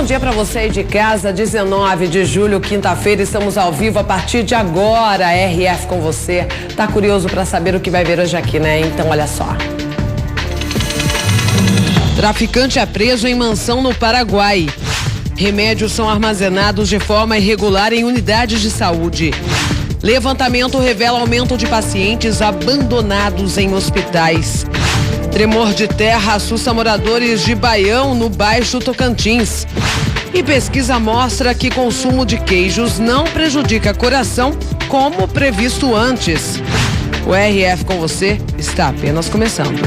dia para você aí de casa, 19 de julho, quinta-feira, estamos ao vivo a partir de agora, RF com você. Tá curioso para saber o que vai ver hoje aqui, né? Então olha só. Traficante é preso em mansão no Paraguai. Remédios são armazenados de forma irregular em unidades de saúde. Levantamento revela aumento de pacientes abandonados em hospitais. Tremor de terra assusta moradores de Baião, no Baixo Tocantins. E pesquisa mostra que consumo de queijos não prejudica coração como previsto antes. O RF com você está apenas começando.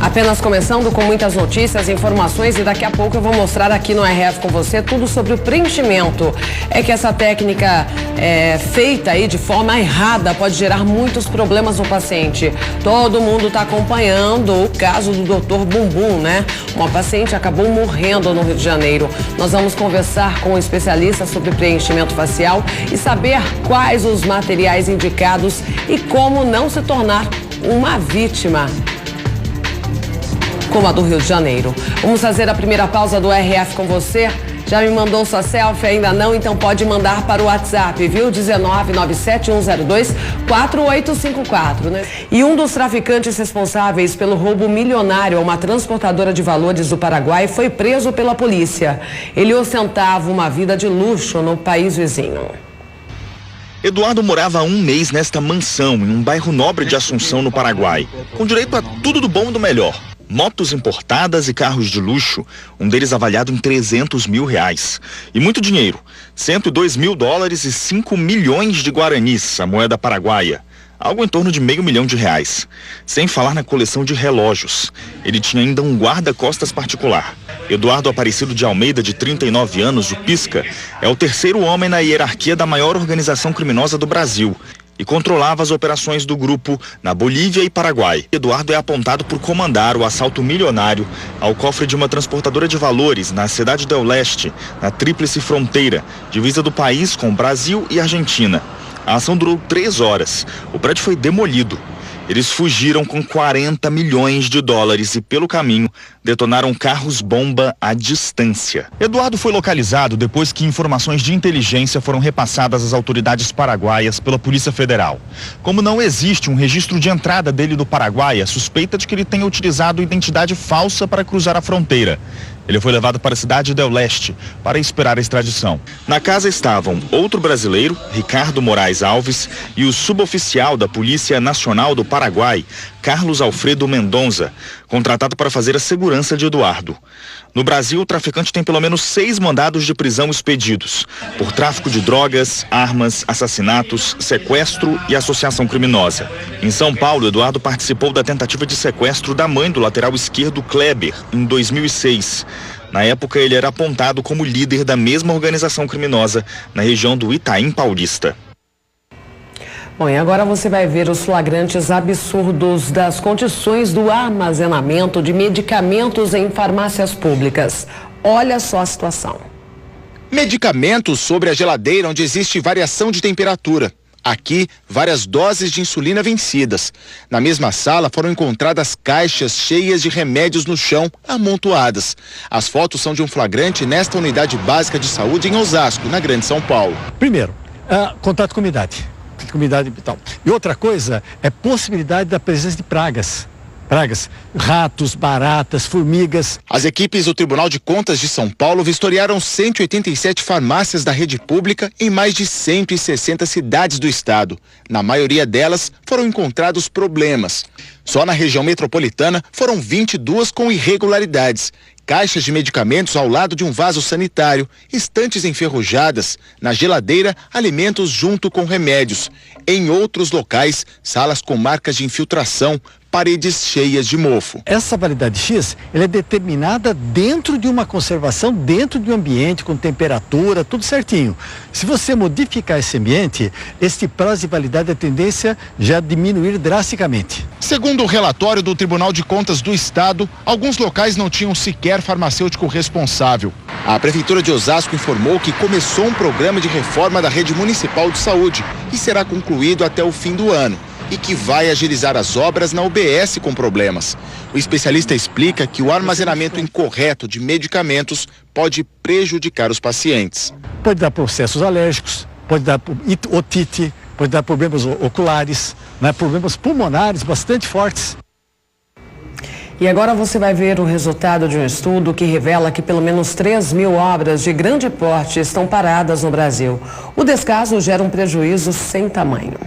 Apenas começando com muitas notícias, informações e daqui a pouco eu vou mostrar aqui no RF com você tudo sobre o preenchimento. É que essa técnica feita aí de forma errada pode gerar muitos problemas no paciente. Todo mundo está acompanhando o caso do Dr. Bumbum, né? Uma paciente acabou morrendo no Rio de Janeiro. Nós vamos conversar com um especialista sobre preenchimento facial e saber quais os materiais indicados e como não se tornar uma vítima como a do Rio de Janeiro. Vamos fazer a primeira pausa do RF com você. Já me mandou sua selfie? Ainda não? Então pode mandar para o WhatsApp, viu? 19971024854, né? E um dos traficantes responsáveis pelo roubo milionário a uma transportadora de valores do Paraguai foi preso pela polícia. Ele ostentava uma vida de luxo no país vizinho. Eduardo morava há um mês nesta mansão, em um bairro nobre de Assunção, no Paraguai, com direito a tudo do bom e do melhor. Motos importadas e carros de luxo, um deles avaliado em R$300 mil. E muito dinheiro, $102 mil e 5 milhões de guaranis, a moeda paraguaia. Algo em torno de R$500 mil. Sem falar na coleção de relógios. Ele tinha ainda um guarda-costas particular. Eduardo Aparecido de Almeida, de 39 anos, o Pisca, é o terceiro homem na hierarquia da maior organização criminosa do Brasil e controlava as operações do grupo na Bolívia e Paraguai. Eduardo é apontado por comandar o assalto milionário ao cofre de uma transportadora de valores na cidade del Leste, na tríplice fronteira, divisa do país com Brasil e Argentina. A ação durou 3 horas. O prédio foi demolido. Eles fugiram com $40 milhões e, pelo caminho, detonaram carros-bomba à distância. Eduardo foi localizado depois que informações de inteligência foram repassadas às autoridades paraguaias pela Polícia Federal. Como não existe um registro de entrada dele do Paraguai, é suspeita de que ele tenha utilizado identidade falsa para cruzar a fronteira. Ele foi levado para a cidade del Leste para esperar a extradição. Na casa estavam outro brasileiro, Ricardo Moraes Alves, e o suboficial da Polícia Nacional do Paraguai, Carlos Alfredo Mendonça, contratado para fazer a segurança de Eduardo. No Brasil, o traficante tem pelo menos 6 mandados de prisão expedidos por tráfico de drogas, armas, assassinatos, sequestro e associação criminosa. Em São Paulo, Eduardo participou da tentativa de sequestro da mãe do lateral esquerdo Kleber, em 2006. Na época, ele era apontado como líder da mesma organização criminosa na região do Itaim Paulista. Bom, e agora você vai ver os flagrantes absurdos das condições do armazenamento de medicamentos em farmácias públicas. Olha só a situação. Medicamentos sobre a geladeira onde existe variação de temperatura. Aqui, várias doses de insulina vencidas. Na mesma sala foram encontradas caixas cheias de remédios no chão, amontoadas. As fotos são de um flagrante nesta unidade básica de saúde em Osasco, na Grande São Paulo. Primeiro, contato com umidade. E tal. E outra coisa é possibilidade da presença de pragas, ratos, baratas, formigas. As equipes do Tribunal de Contas de São Paulo vistoriaram 187 farmácias da rede pública em mais de 160 cidades do estado. Na maioria delas foram encontrados problemas. Só na região metropolitana foram 22 com irregularidades. Caixas de medicamentos ao lado de um vaso sanitário, estantes enferrujadas, na geladeira, alimentos junto com remédios. Em outros locais, salas com marcas de infiltração, paredes cheias de mofo. Essa validade X, ela é determinada dentro de uma conservação, dentro de um ambiente com temperatura, tudo certinho. Se você modificar esse ambiente, este prazo de validade, a tendência já diminuir drasticamente. Segundo o relatório do Tribunal de Contas do Estado, alguns locais não tinham sequer farmacêutico responsável. A Prefeitura de Osasco informou que começou um programa de reforma da rede municipal de saúde e será concluído até o fim do ano. e que vai agilizar as obras na UBS com problemas. O especialista explica que o armazenamento incorreto de medicamentos pode prejudicar os pacientes. Pode dar processos alérgicos, pode dar otite, pode dar problemas oculares, né, problemas pulmonares bastante fortes. E agora você vai ver o resultado de um estudo que revela que pelo menos 3.000 obras de grande porte estão paradas no Brasil. O descaso gera um prejuízo sem tamanho.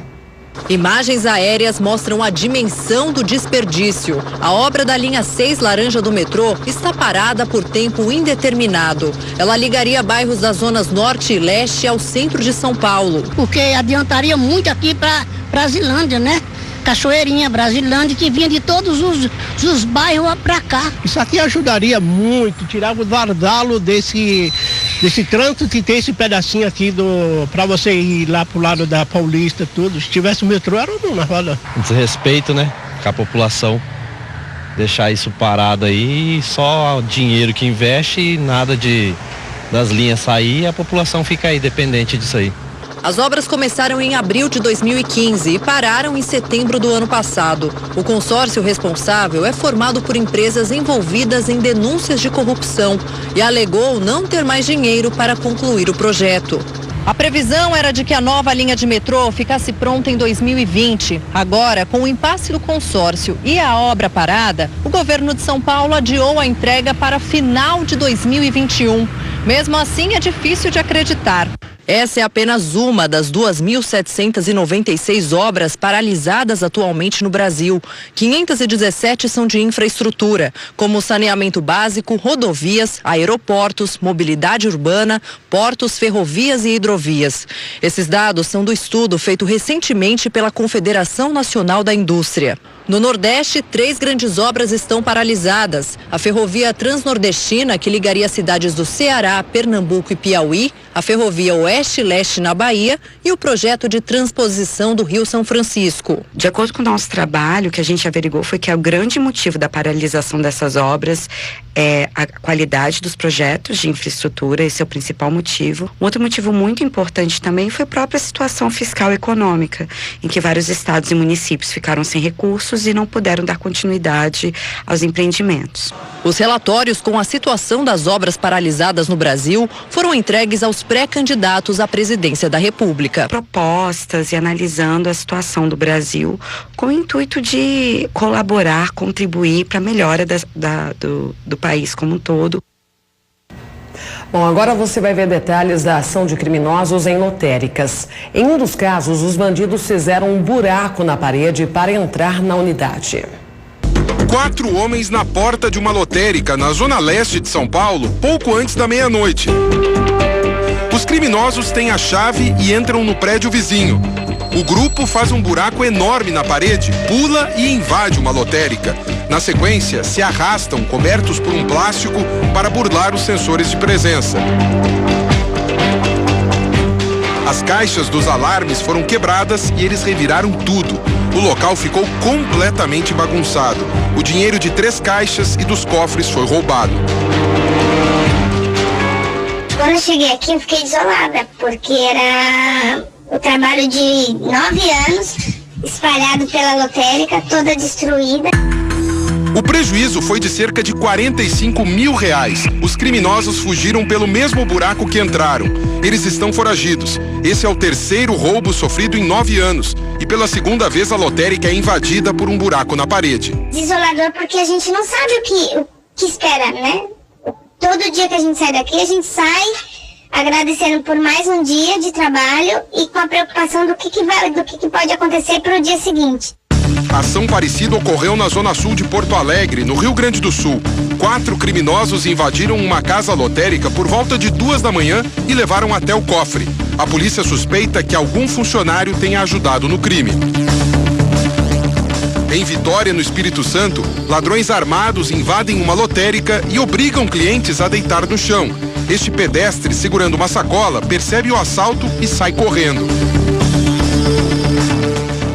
Imagens aéreas mostram a dimensão do desperdício. A obra da linha 6 laranja do metrô está parada por tempo indeterminado. Ela ligaria bairros das zonas norte e leste ao centro de São Paulo. Porque adiantaria muito aqui para Brasilândia, né? Cachoeirinha, Brasilândia, que vinha de todos os bairros para cá. Isso aqui ajudaria muito, tirar o vardalo desse trânsito que tem esse pedacinho aqui para você ir lá pro lado da Paulista, tudo. Se tivesse o metrô, era uma roda. Desrespeito, né, com a população. Deixar isso parado aí, só o dinheiro que investe e nada das linhas sair, a população fica aí dependente disso aí. As obras começaram em abril de 2015 e pararam em setembro do ano passado. O consórcio responsável é formado por empresas envolvidas em denúncias de corrupção e alegou não ter mais dinheiro para concluir o projeto. A previsão era de que a nova linha de metrô ficasse pronta em 2020. Agora, com o impasse do consórcio e a obra parada, o governo de São Paulo adiou a entrega para final de 2021. Mesmo assim, é difícil de acreditar. Essa é apenas uma das 2.796 obras paralisadas atualmente no Brasil. 517 são de infraestrutura, como saneamento básico, rodovias, aeroportos, mobilidade urbana, portos, ferrovias e hidrovias. Esses dados são do estudo feito recentemente pela Confederação Nacional da Indústria. No Nordeste, 3 grandes obras estão paralisadas. A ferrovia transnordestina, que ligaria as cidades do Ceará, Pernambuco e Piauí, a ferrovia Oeste-Leste na Bahia e o projeto de transposição do Rio São Francisco. De acordo com o nosso trabalho, o que a gente averigou foi que o grande motivo da paralisação dessas obras é a qualidade dos projetos de infraestrutura, esse é o principal motivo. Um outro motivo muito importante também foi a própria situação fiscal e econômica, em que vários estados e municípios ficaram sem recursos e não puderam dar continuidade aos empreendimentos. Os relatórios com a situação das obras paralisadas no Brasil foram entregues aos pré-candidatos à presidência da República. Propostas e analisando a situação do Brasil com o intuito de colaborar, contribuir para a melhora do país como um todo. Bom, agora você vai ver detalhes da ação de criminosos em lotéricas. Em um dos casos, os bandidos fizeram um buraco na parede para entrar na unidade. 4 homens na porta de uma lotérica na zona leste de São Paulo, pouco antes da meia-noite. Os criminosos têm a chave e entram no prédio vizinho. O grupo faz um buraco enorme na parede, pula e invade uma lotérica. Na sequência, se arrastam cobertos por um plástico para burlar os sensores de presença. As caixas dos alarmes foram quebradas e eles reviraram tudo. O local ficou completamente bagunçado. O dinheiro de 3 caixas e dos cofres foi roubado. Quando eu cheguei aqui, eu fiquei desolada, porque era o trabalho de 9 anos, espalhado pela lotérica, toda destruída. O prejuízo foi de cerca de R$45 mil. Os criminosos fugiram pelo mesmo buraco que entraram. Eles estão foragidos. Esse é o 3º roubo sofrido em 9 anos. E pela 2ª vez a lotérica é invadida por um buraco na parede. Desolador porque a gente não sabe o que espera, né? Todo dia que a gente sai daqui, a gente sai agradecendo por mais um dia de trabalho e com a preocupação do que pode acontecer para o dia seguinte. Ação parecida ocorreu na zona sul de Porto Alegre, no Rio Grande do Sul. 4 criminosos invadiram uma casa lotérica por volta de 2 da manhã e levaram até o cofre. A polícia suspeita que algum funcionário tenha ajudado no crime. Em Vitória, no Espírito Santo, ladrões armados invadem uma lotérica e obrigam clientes a deitar no chão. Este pedestre, segurando uma sacola, percebe o assalto e sai correndo.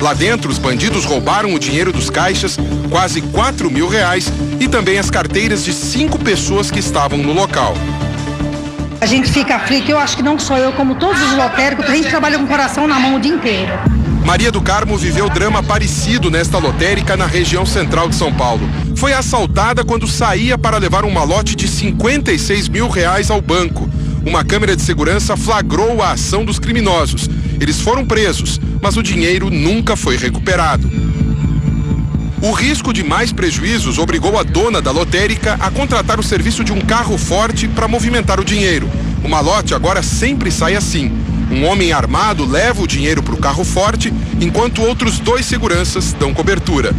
Lá dentro, os bandidos roubaram o dinheiro dos caixas, quase R$4 mil, e também as carteiras de 5 pessoas que estavam no local. A gente fica aflito, eu acho que não só eu, como todos os lotéricos, a gente trabalha com o coração na mão o dia inteiro. Maria do Carmo viveu drama parecido nesta lotérica na região central de São Paulo. Foi assaltada quando saía para levar um malote de R$56 mil ao banco. Uma câmera de segurança flagrou a ação dos criminosos. Eles foram presos, mas o dinheiro nunca foi recuperado. O risco de mais prejuízos obrigou a dona da lotérica a contratar o serviço de um carro forte para movimentar o dinheiro. O malote agora sempre sai assim. Um homem armado leva o dinheiro para o carro forte, enquanto outros 2 seguranças dão cobertura.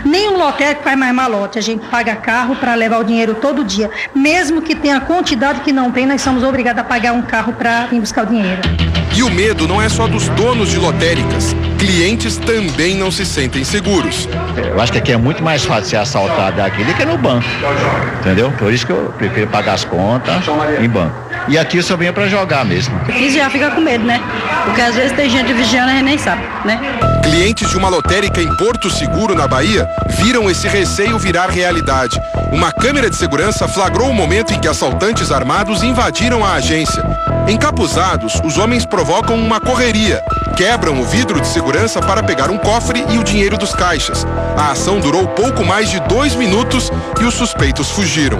Nenhum lotérico faz mais malote, a gente paga carro para levar o dinheiro todo dia. Mesmo que tenha quantidade que não tem, nós somos obrigados a pagar um carro para vir buscar o dinheiro. E o medo não é só dos donos de lotéricas. Clientes também não se sentem seguros. Eu acho que aqui é muito mais fácil ser assaltado aqui do que no banco, entendeu? Por isso que eu prefiro pagar as contas em banco. E aqui eu só venho para jogar mesmo. Aqui já fica com medo, né? Porque às vezes tem gente vigiando e a gente nem sabe, né? Clientes de uma lotérica em Porto Seguro, na Bahia, viram esse receio virar realidade. Uma câmera de segurança flagrou o momento em que assaltantes armados invadiram a agência. Encapuzados, os homens provocam uma correria. Quebram o vidro de segurança para pegar um cofre e o dinheiro dos caixas. A ação durou pouco mais de 2 minutos e os suspeitos fugiram.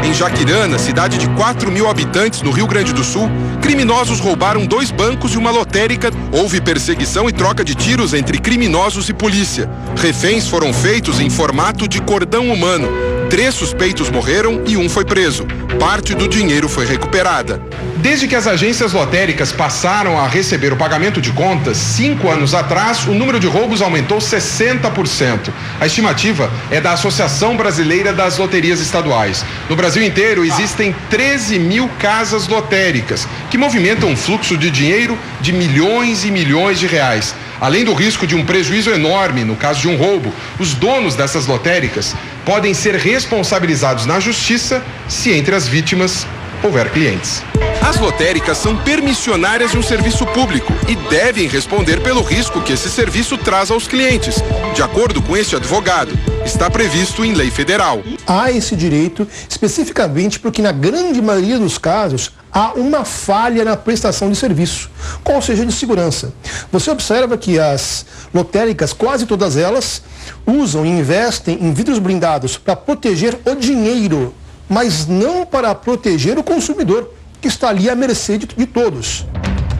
Em Jaquirana, cidade de 4 mil habitantes no Rio Grande do Sul, criminosos roubaram 2 bancos e uma lotérica. Houve perseguição e troca de tiros entre criminosos e polícia. Reféns foram feitos em formato de cordão humano. 3 suspeitos morreram e 1 foi preso. Parte do dinheiro foi recuperada. Desde que as agências lotéricas passaram a receber o pagamento de contas, 5 anos atrás, o número de roubos aumentou 60%. A estimativa é da Associação Brasileira das Loterias Estaduais. No Brasil inteiro, existem 13 mil casas lotéricas, que movimentam um fluxo de dinheiro de milhões e milhões de reais. Além do risco de um prejuízo enorme no caso de um roubo, os donos dessas lotéricas podem ser responsabilizados na justiça se entre as vítimas houver clientes. As lotéricas são permissionárias de um serviço público e devem responder pelo risco que esse serviço traz aos clientes. De acordo com este advogado, está previsto em lei federal. Há esse direito especificamente porque na grande maioria dos casos há uma falha na prestação de serviço, qual seja de segurança. Você observa que as lotéricas, quase todas elas, usam e investem em vidros blindados para proteger o dinheiro, mas não para proteger o consumidor, que está ali à mercê de todos.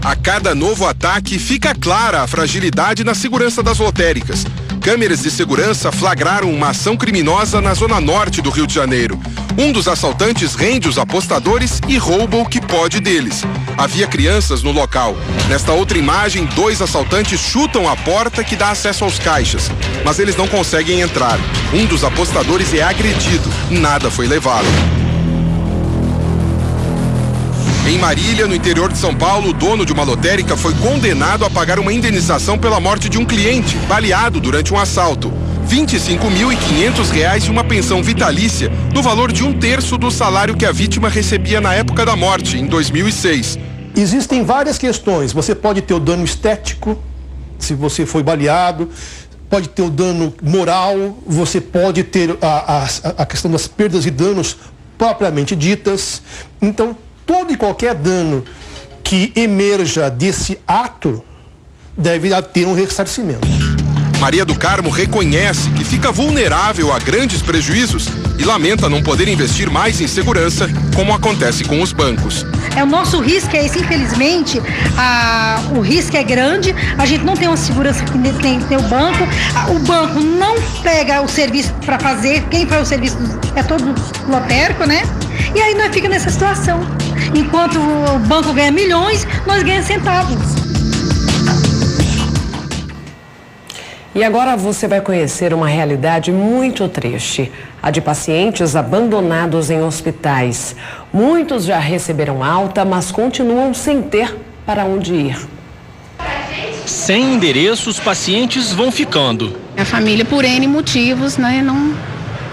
A cada novo ataque, fica clara a fragilidade na segurança das lotéricas. Câmeras de segurança flagraram uma ação criminosa na zona norte do Rio de Janeiro. Um dos assaltantes rende os apostadores e rouba o que pode deles. Havia crianças no local. Nesta outra imagem, 2 assaltantes chutam a porta que dá acesso aos caixas, mas eles não conseguem entrar. Um dos apostadores é agredido. Nada foi levado. Em Marília, no interior de São Paulo, o dono de uma lotérica foi condenado a pagar uma indenização pela morte de um cliente, baleado durante um assalto. R$ 25.500 e uma pensão vitalícia, no valor de 1/3 do salário que a vítima recebia na época da morte, em 2006. Existem várias questões. Você pode ter o dano estético, se você foi baleado, pode ter o dano moral, você pode ter a questão das perdas e danos propriamente ditas. Então, todo e qualquer dano que emerja desse ato deve ter um ressarcimento. Maria do Carmo reconhece que fica vulnerável a grandes prejuízos e lamenta não poder investir mais em segurança, como acontece com os bancos. O nosso risco é esse, infelizmente, o risco é grande, a gente não tem uma segurança que tem o banco, o banco não pega o serviço para fazer, quem faz o serviço é todo lotérico, né? E aí nós fica nessa situação. Enquanto o banco ganha milhões, nós ganhamos centavos. E agora você vai conhecer uma realidade muito triste, a de pacientes abandonados em hospitais. Muitos já receberam alta, mas continuam sem ter para onde ir. Sem endereço, os pacientes vão ficando. A família, por N motivos, né, não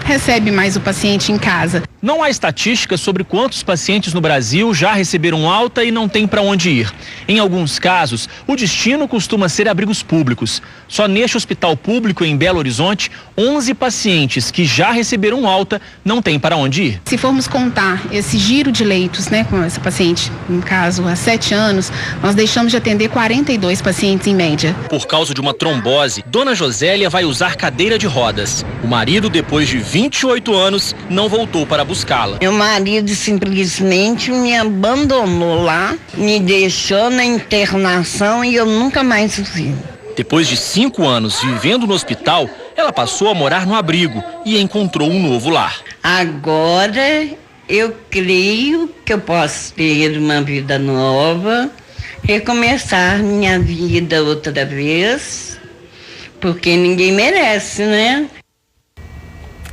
recebe mais o paciente em casa. Não há estatísticas sobre quantos pacientes no Brasil já receberam alta e não têm para onde ir. Em alguns casos, o destino costuma ser abrigos públicos. Só neste hospital público em Belo Horizonte, 11 pacientes que já receberam alta não têm para onde ir. Se formos contar esse giro de leitos, né, com essa paciente, no caso, há 7 anos, nós deixamos de atender 42 pacientes em média. Por causa de uma trombose, Dona Josélia vai usar cadeira de rodas. O marido, depois de 28 anos, não voltou para buscá-la. Meu marido simplesmente me abandonou lá, me deixou na internação e eu nunca mais o vi. Depois de 5 anos vivendo no hospital, ela passou a morar no abrigo e encontrou um novo lar. Agora eu creio que eu posso ter uma vida nova, recomeçar minha vida outra vez, porque ninguém merece, né?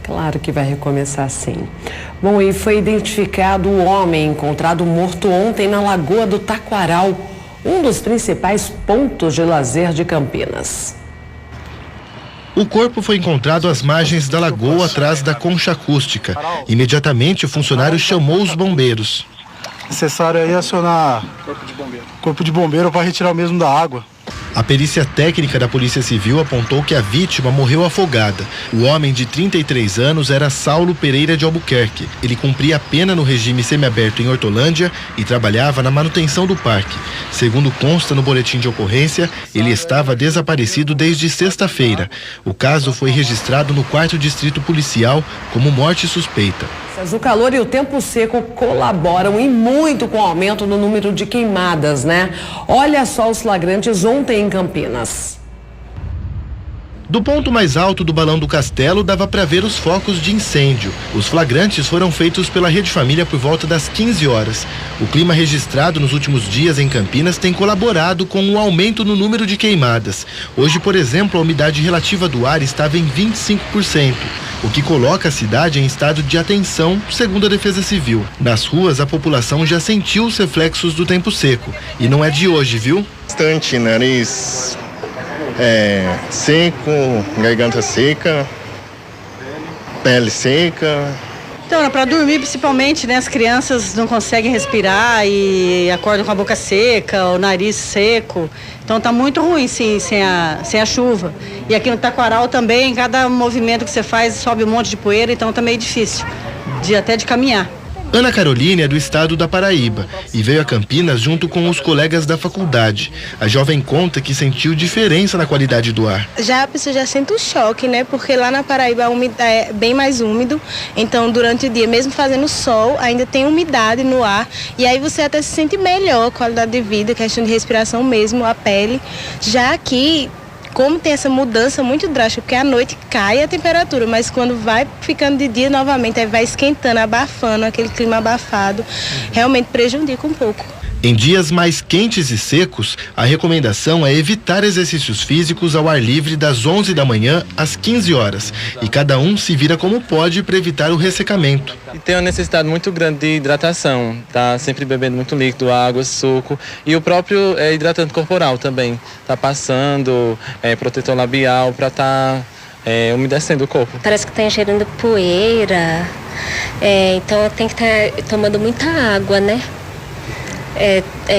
Claro que vai recomeçar sim. Bom, e foi identificado o homem encontrado morto ontem na Lagoa do Taquaral, um dos principais pontos de lazer de Campinas. O corpo foi encontrado às margens da lagoa, atrás da concha acústica. Imediatamente, o funcionário chamou os bombeiros. Necessário aí acionar corpo de bombeiro para retirar o mesmo da água. A perícia técnica da Polícia Civil apontou que a vítima morreu afogada. O homem de 33 anos era Saulo Pereira de Albuquerque. Ele cumpria a pena no regime semiaberto em Hortolândia e trabalhava na manutenção do parque. Segundo consta no boletim de ocorrência, ele estava desaparecido desde sexta-feira. O caso foi registrado no 4º Distrito Policial como morte suspeita. O calor e o tempo seco colaboram e muito com o aumento no número de queimadas, né? Olha só os flagrantes ontem em Campinas. Do ponto mais alto do Balão do Castelo dava para ver os focos de incêndio. Os flagrantes foram feitos pela Rede Família por volta das 15 horas. O clima registrado nos últimos dias em Campinas tem colaborado com o aumento no número de queimadas. Hoje, por exemplo, a umidade relativa do ar estava em 25%, o que coloca a cidade em estado de atenção, segundo a Defesa Civil. Nas ruas, a população já sentiu os reflexos do tempo seco. E não é de hoje, viu? Bastante, nariz seco, garganta seca, pele seca. Então, para dormir principalmente, né, as crianças não conseguem respirar e acordam com a boca seca, o nariz seco. Então tá muito ruim, sim, sem a chuva. E aqui no Taquaral também, cada movimento que você faz sobe um monte de poeira, então tá meio difícil, até de caminhar. Ana Caroline é do estado da Paraíba e veio a Campinas junto com os colegas da faculdade. A jovem conta que sentiu diferença na qualidade do ar. Já a pessoa já sente um choque, né? Porque lá na Paraíba é bem mais úmido, então durante o dia, mesmo fazendo sol, ainda tem umidade no ar e aí você até se sente melhor, a qualidade de vida, questão de respiração mesmo, a pele. Já aqui, como tem essa mudança muito drástica, porque à noite cai a temperatura, mas quando vai ficando de dia novamente, aí vai esquentando, abafando, aquele clima abafado, realmente prejudica um pouco. Em dias mais quentes e secos, a recomendação é evitar exercícios físicos ao ar livre das 11 da manhã às 15 horas. E cada um se vira como pode para evitar o ressecamento. E tem uma necessidade muito grande de hidratação, tá sempre bebendo muito líquido, água, suco e o próprio hidratante corporal também. Tá passando protetor labial para tá umedecendo o corpo. Parece que tá cheirando poeira, então tem que estar tomando muita água, né?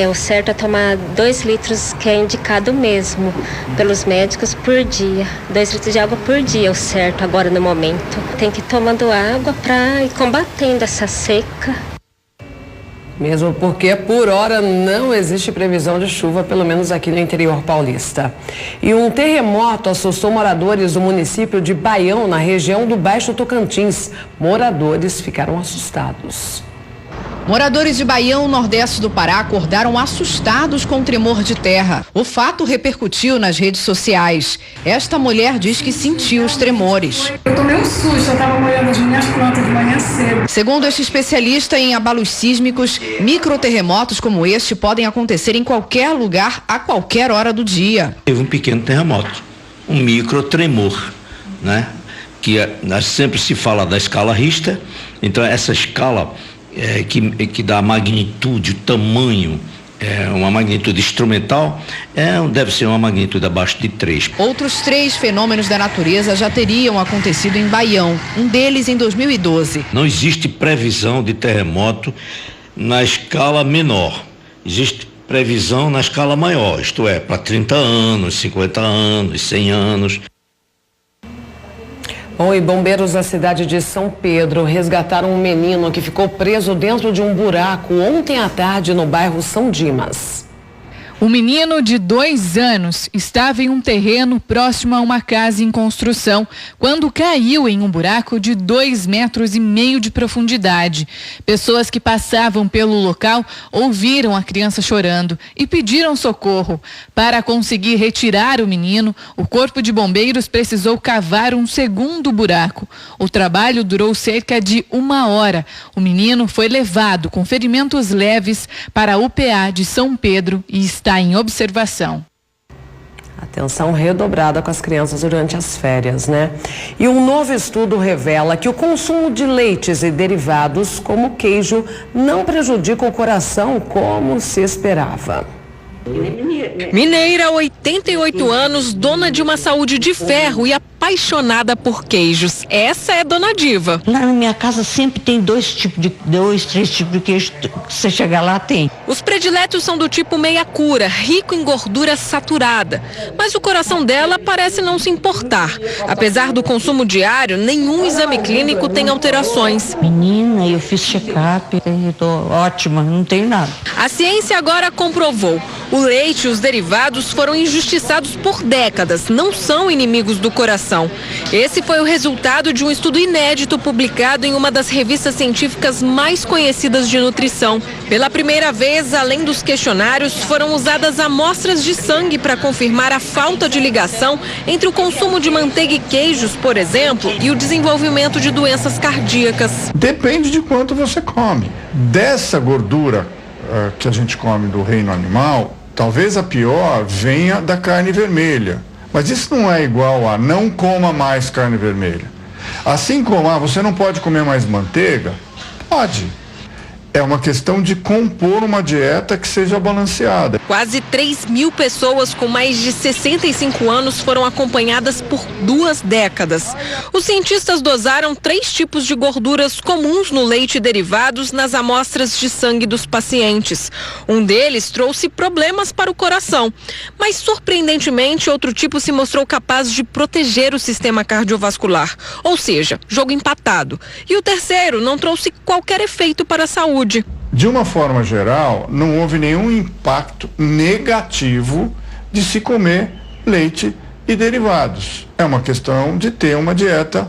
O certo é tomar 2 litros, que é indicado mesmo pelos médicos por dia. 2 litros de água por dia é o certo agora no momento. Tem que ir tomando água para ir combatendo essa seca. Mesmo porque por hora não existe previsão de chuva, pelo menos aqui no interior paulista. E um terremoto assustou moradores do município de Baião, na região do Baixo Tocantins. Moradores ficaram assustados. Moradores de Baião, nordeste do Pará, acordaram assustados com o tremor de terra. O fato repercutiu nas redes sociais. Esta mulher diz que sentiu os tremores. Eu tomei um susto, eu estava molhando as minhas plantas de manhã cedo. Segundo este especialista em abalos sísmicos, microterremotos como este podem acontecer em qualquer lugar, a qualquer hora do dia. Teve um pequeno terremoto, um microtremor, né? Que sempre se fala da escala Richter, então essa escala que dá magnitude, o tamanho, uma magnitude instrumental, deve ser uma magnitude abaixo de 3. Outros 3 fenômenos da natureza já teriam acontecido em Baião, um deles em 2012. Não existe previsão de terremoto na escala menor. Existe previsão na escala maior, isto é, para 30 anos, 50 anos, 100 anos. Bom, e bombeiros da cidade de São Pedro resgataram um menino que ficou preso dentro de um buraco ontem à tarde no bairro São Dimas. O menino de 2 anos estava em um terreno próximo a uma casa em construção quando caiu em um buraco de 2,5 metros de profundidade. Pessoas que passavam pelo local ouviram a criança chorando e pediram socorro. Para conseguir retirar o menino, o corpo de bombeiros precisou cavar um segundo buraco. O trabalho durou cerca de 1 hora. O menino foi levado com ferimentos leves para a UPA de São Pedro e está em observação. Atenção redobrada com as crianças durante as férias, né? E um novo estudo revela que o consumo de leites e derivados, como queijo, não prejudica o coração como se esperava. Mineira, 88 anos, dona de uma saúde de ferro e apaixonada por queijos. Essa é Dona Diva. Na minha casa sempre tem 3 tipos de queijo. Se você chegar lá, tem. Os prediletos são do tipo meia cura, rico em gordura saturada. Mas o coração dela parece não se importar. Apesar do consumo diário, nenhum exame clínico tem alterações. Menina, eu fiz check-up, eu tô ótima, não tenho nada. A ciência agora comprovou. O leite e os derivados foram injustiçados por décadas, não são inimigos do coração. Esse foi o resultado de um estudo inédito publicado em uma das revistas científicas mais conhecidas de nutrição. Pela primeira vez, além dos questionários, foram usadas amostras de sangue para confirmar a falta de ligação entre o consumo de manteiga e queijos, por exemplo, e o desenvolvimento de doenças cardíacas. Depende de quanto você come. Dessa gordura que a gente come do reino animal, talvez a pior venha da carne vermelha. Mas isso não é igual a não coma mais carne vermelha. Assim como você não pode comer mais manteiga, pode. É uma questão de compor uma dieta que seja balanceada. Quase 3.000 pessoas com mais de 65 anos foram acompanhadas por 2 décadas. Os cientistas dosaram 3 tipos de gorduras comuns no leite e derivados nas amostras de sangue dos pacientes. Um deles trouxe problemas para o coração, mas surpreendentemente outro tipo se mostrou capaz de proteger o sistema cardiovascular, ou seja, jogo empatado. E o terceiro não trouxe qualquer efeito para a saúde. De uma forma geral, não houve nenhum impacto negativo de se comer leite e derivados. É uma questão de ter uma dieta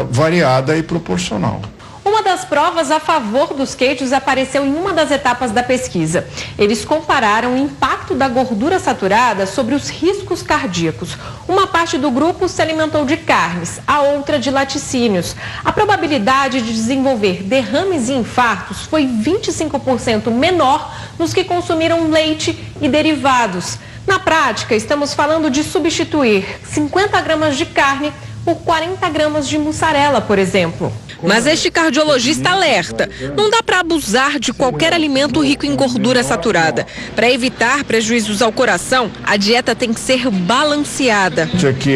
variada e proporcional. Uma das provas a favor dos queijos apareceu em uma das etapas da pesquisa. Eles compararam o impacto da gordura saturada sobre os riscos cardíacos. Uma parte do grupo se alimentou de carnes, a outra de laticínios. A probabilidade de desenvolver derrames e infartos foi 25% menor nos que consumiram leite e derivados. Na prática, estamos falando de substituir 50 gramas de carne por 40 gramas de mussarela, por exemplo. Mas este cardiologista alerta, não dá para abusar de qualquer alimento rico em gordura saturada. Para evitar prejuízos ao coração, a dieta tem que ser balanceada.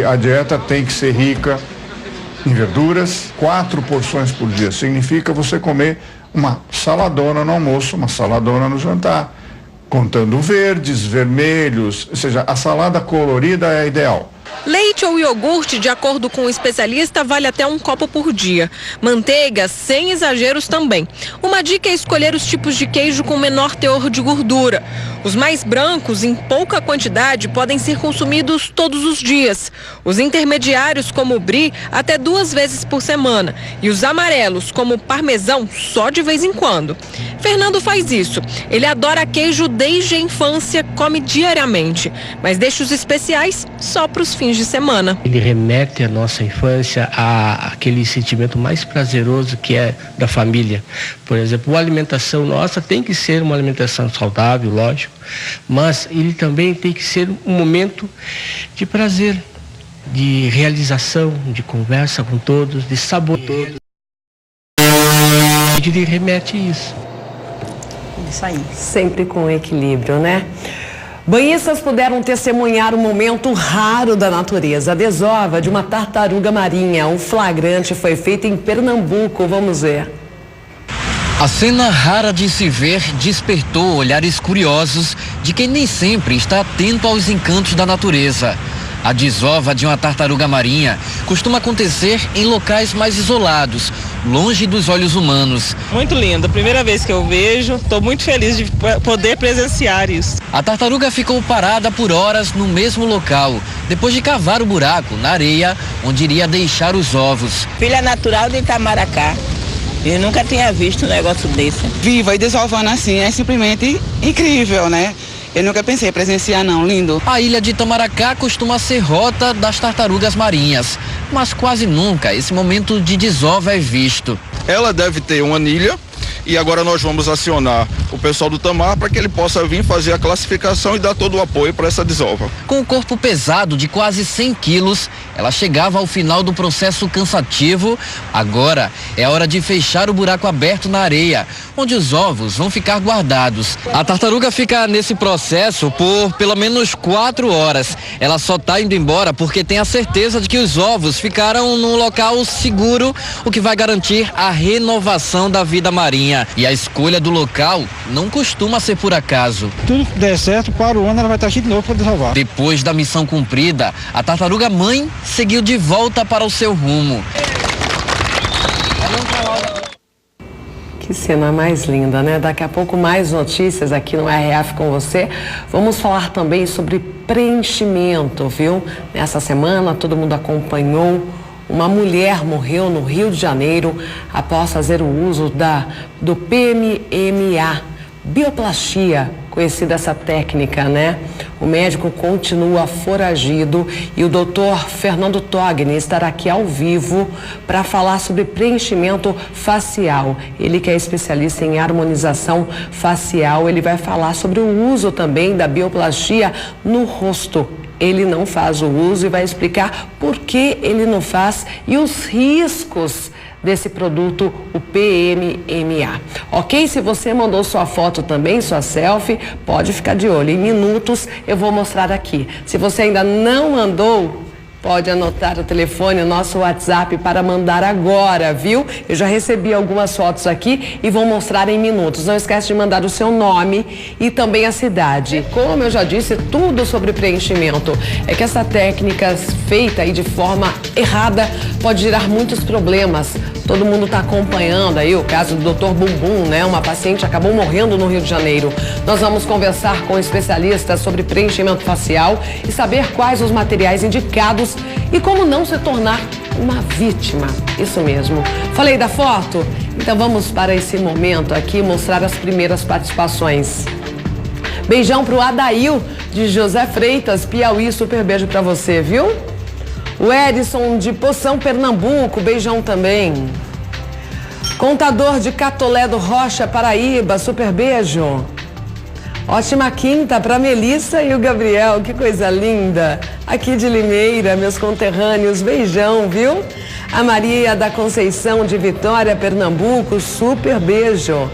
A dieta tem que ser rica em verduras, 4 porções por dia. Significa você comer uma saladona no almoço, uma saladona no jantar, contando verdes, vermelhos, ou seja, a salada colorida é a ideal. Leite ou iogurte, de acordo com o especialista, vale até 1 copo por dia. Manteiga, sem exageros também. Uma dica é escolher os tipos de queijo com menor teor de gordura. Os mais brancos, em pouca quantidade, podem ser consumidos todos os dias. Os intermediários, como o brie, até 2 vezes por semana. E os amarelos, como o parmesão, só de vez em quando. Fernando faz isso. Ele adora queijo desde a infância, come diariamente. Mas deixa os especiais só para os fins de semana. Ele remete à nossa infância àquele sentimento mais prazeroso que é da família. Por exemplo, a alimentação nossa tem que ser uma alimentação saudável, lógico, mas ele também tem que ser um momento de prazer, de realização, de conversa com todos, de sabor todo. Ele remete isso. Isso aí. Sempre com equilíbrio, né? Banhistas puderam testemunhar um momento raro da natureza, a desova de uma tartaruga marinha. O flagrante foi feito em Pernambuco. Vamos ver. A cena rara de se ver despertou olhares curiosos de quem nem sempre está atento aos encantos da natureza. A desova de uma tartaruga marinha costuma acontecer em locais mais isolados, longe dos olhos humanos. Muito lindo, primeira vez que eu vejo, estou muito feliz de poder presenciar isso. A tartaruga ficou parada por horas no mesmo local, depois de cavar o buraco na areia onde iria deixar os ovos. Filha natural de Itamaracá. Eu nunca tinha visto um negócio desse. Viva e desovando assim, é simplesmente incrível, né? Eu nunca pensei em presenciar não, lindo. A ilha de Itamaracá costuma ser rota das tartarugas marinhas, mas quase nunca esse momento de desova é visto. Ela deve ter uma anilha e agora nós vamos acionar o pessoal do Tamar para que ele possa vir fazer a classificação e dar todo o apoio para essa desova. Com o corpo pesado de quase 100 quilos, ela chegava ao final do processo cansativo. Agora é hora de fechar o buraco aberto na areia, onde os ovos vão ficar guardados. A tartaruga fica nesse processo por pelo menos 4 horas. Ela só está indo embora porque tem a certeza de que os ovos ficaram num local seguro, o que vai garantir a renovação da vida marinha. E a escolha do local não costuma ser por acaso. Tudo que der certo, para o ano ela vai estar aqui de novo para desovar. Depois da missão cumprida, a tartaruga mãe seguiu de volta para o seu rumo. Que cena mais linda, né? Daqui a pouco mais notícias aqui no RF com você. Vamos falar também sobre preenchimento, viu? Nessa semana todo mundo acompanhou. Uma mulher morreu no Rio de Janeiro após fazer o uso do PMMA, bioplastia, conhecida essa técnica, né? O médico continua foragido e o doutor Fernando Togni estará aqui ao vivo para falar sobre preenchimento facial. Ele que é especialista em harmonização facial, ele vai falar sobre o uso também da bioplastia no rosto. Ele não faz o uso e vai explicar por que ele não faz e os riscos desse produto, o PMMA. Ok? Se você mandou sua foto também, sua selfie, pode ficar de olho. Em minutos eu vou mostrar aqui. Se você ainda não mandou, pode anotar o telefone, o nosso WhatsApp para mandar agora, viu? Eu já recebi algumas fotos aqui e vou mostrar em minutos. Não esquece de mandar o seu nome e também a cidade. Como eu já disse, tudo sobre preenchimento. É que essa técnica feita aí de forma errada pode gerar muitos problemas. Todo mundo está acompanhando aí o caso do Dr. Bumbum, né? Uma paciente acabou morrendo no Rio de Janeiro. Nós vamos conversar com especialistas sobre preenchimento facial e saber quais os materiais indicados e como não se tornar uma vítima. Isso mesmo. Falei da foto? Então vamos para esse momento aqui mostrar as primeiras participações. Beijão pro Adail de José Freitas, Piauí, super beijo pra você, viu? O Edson de Poção, Pernambuco, beijão também. Contador de Catolé do Rocha, Paraíba, super beijo. Ótima quinta para Melissa e o Gabriel, que coisa linda. Aqui de Limeira, meus conterrâneos, beijão, viu? A Maria da Conceição de Vitória, Pernambuco, super beijo.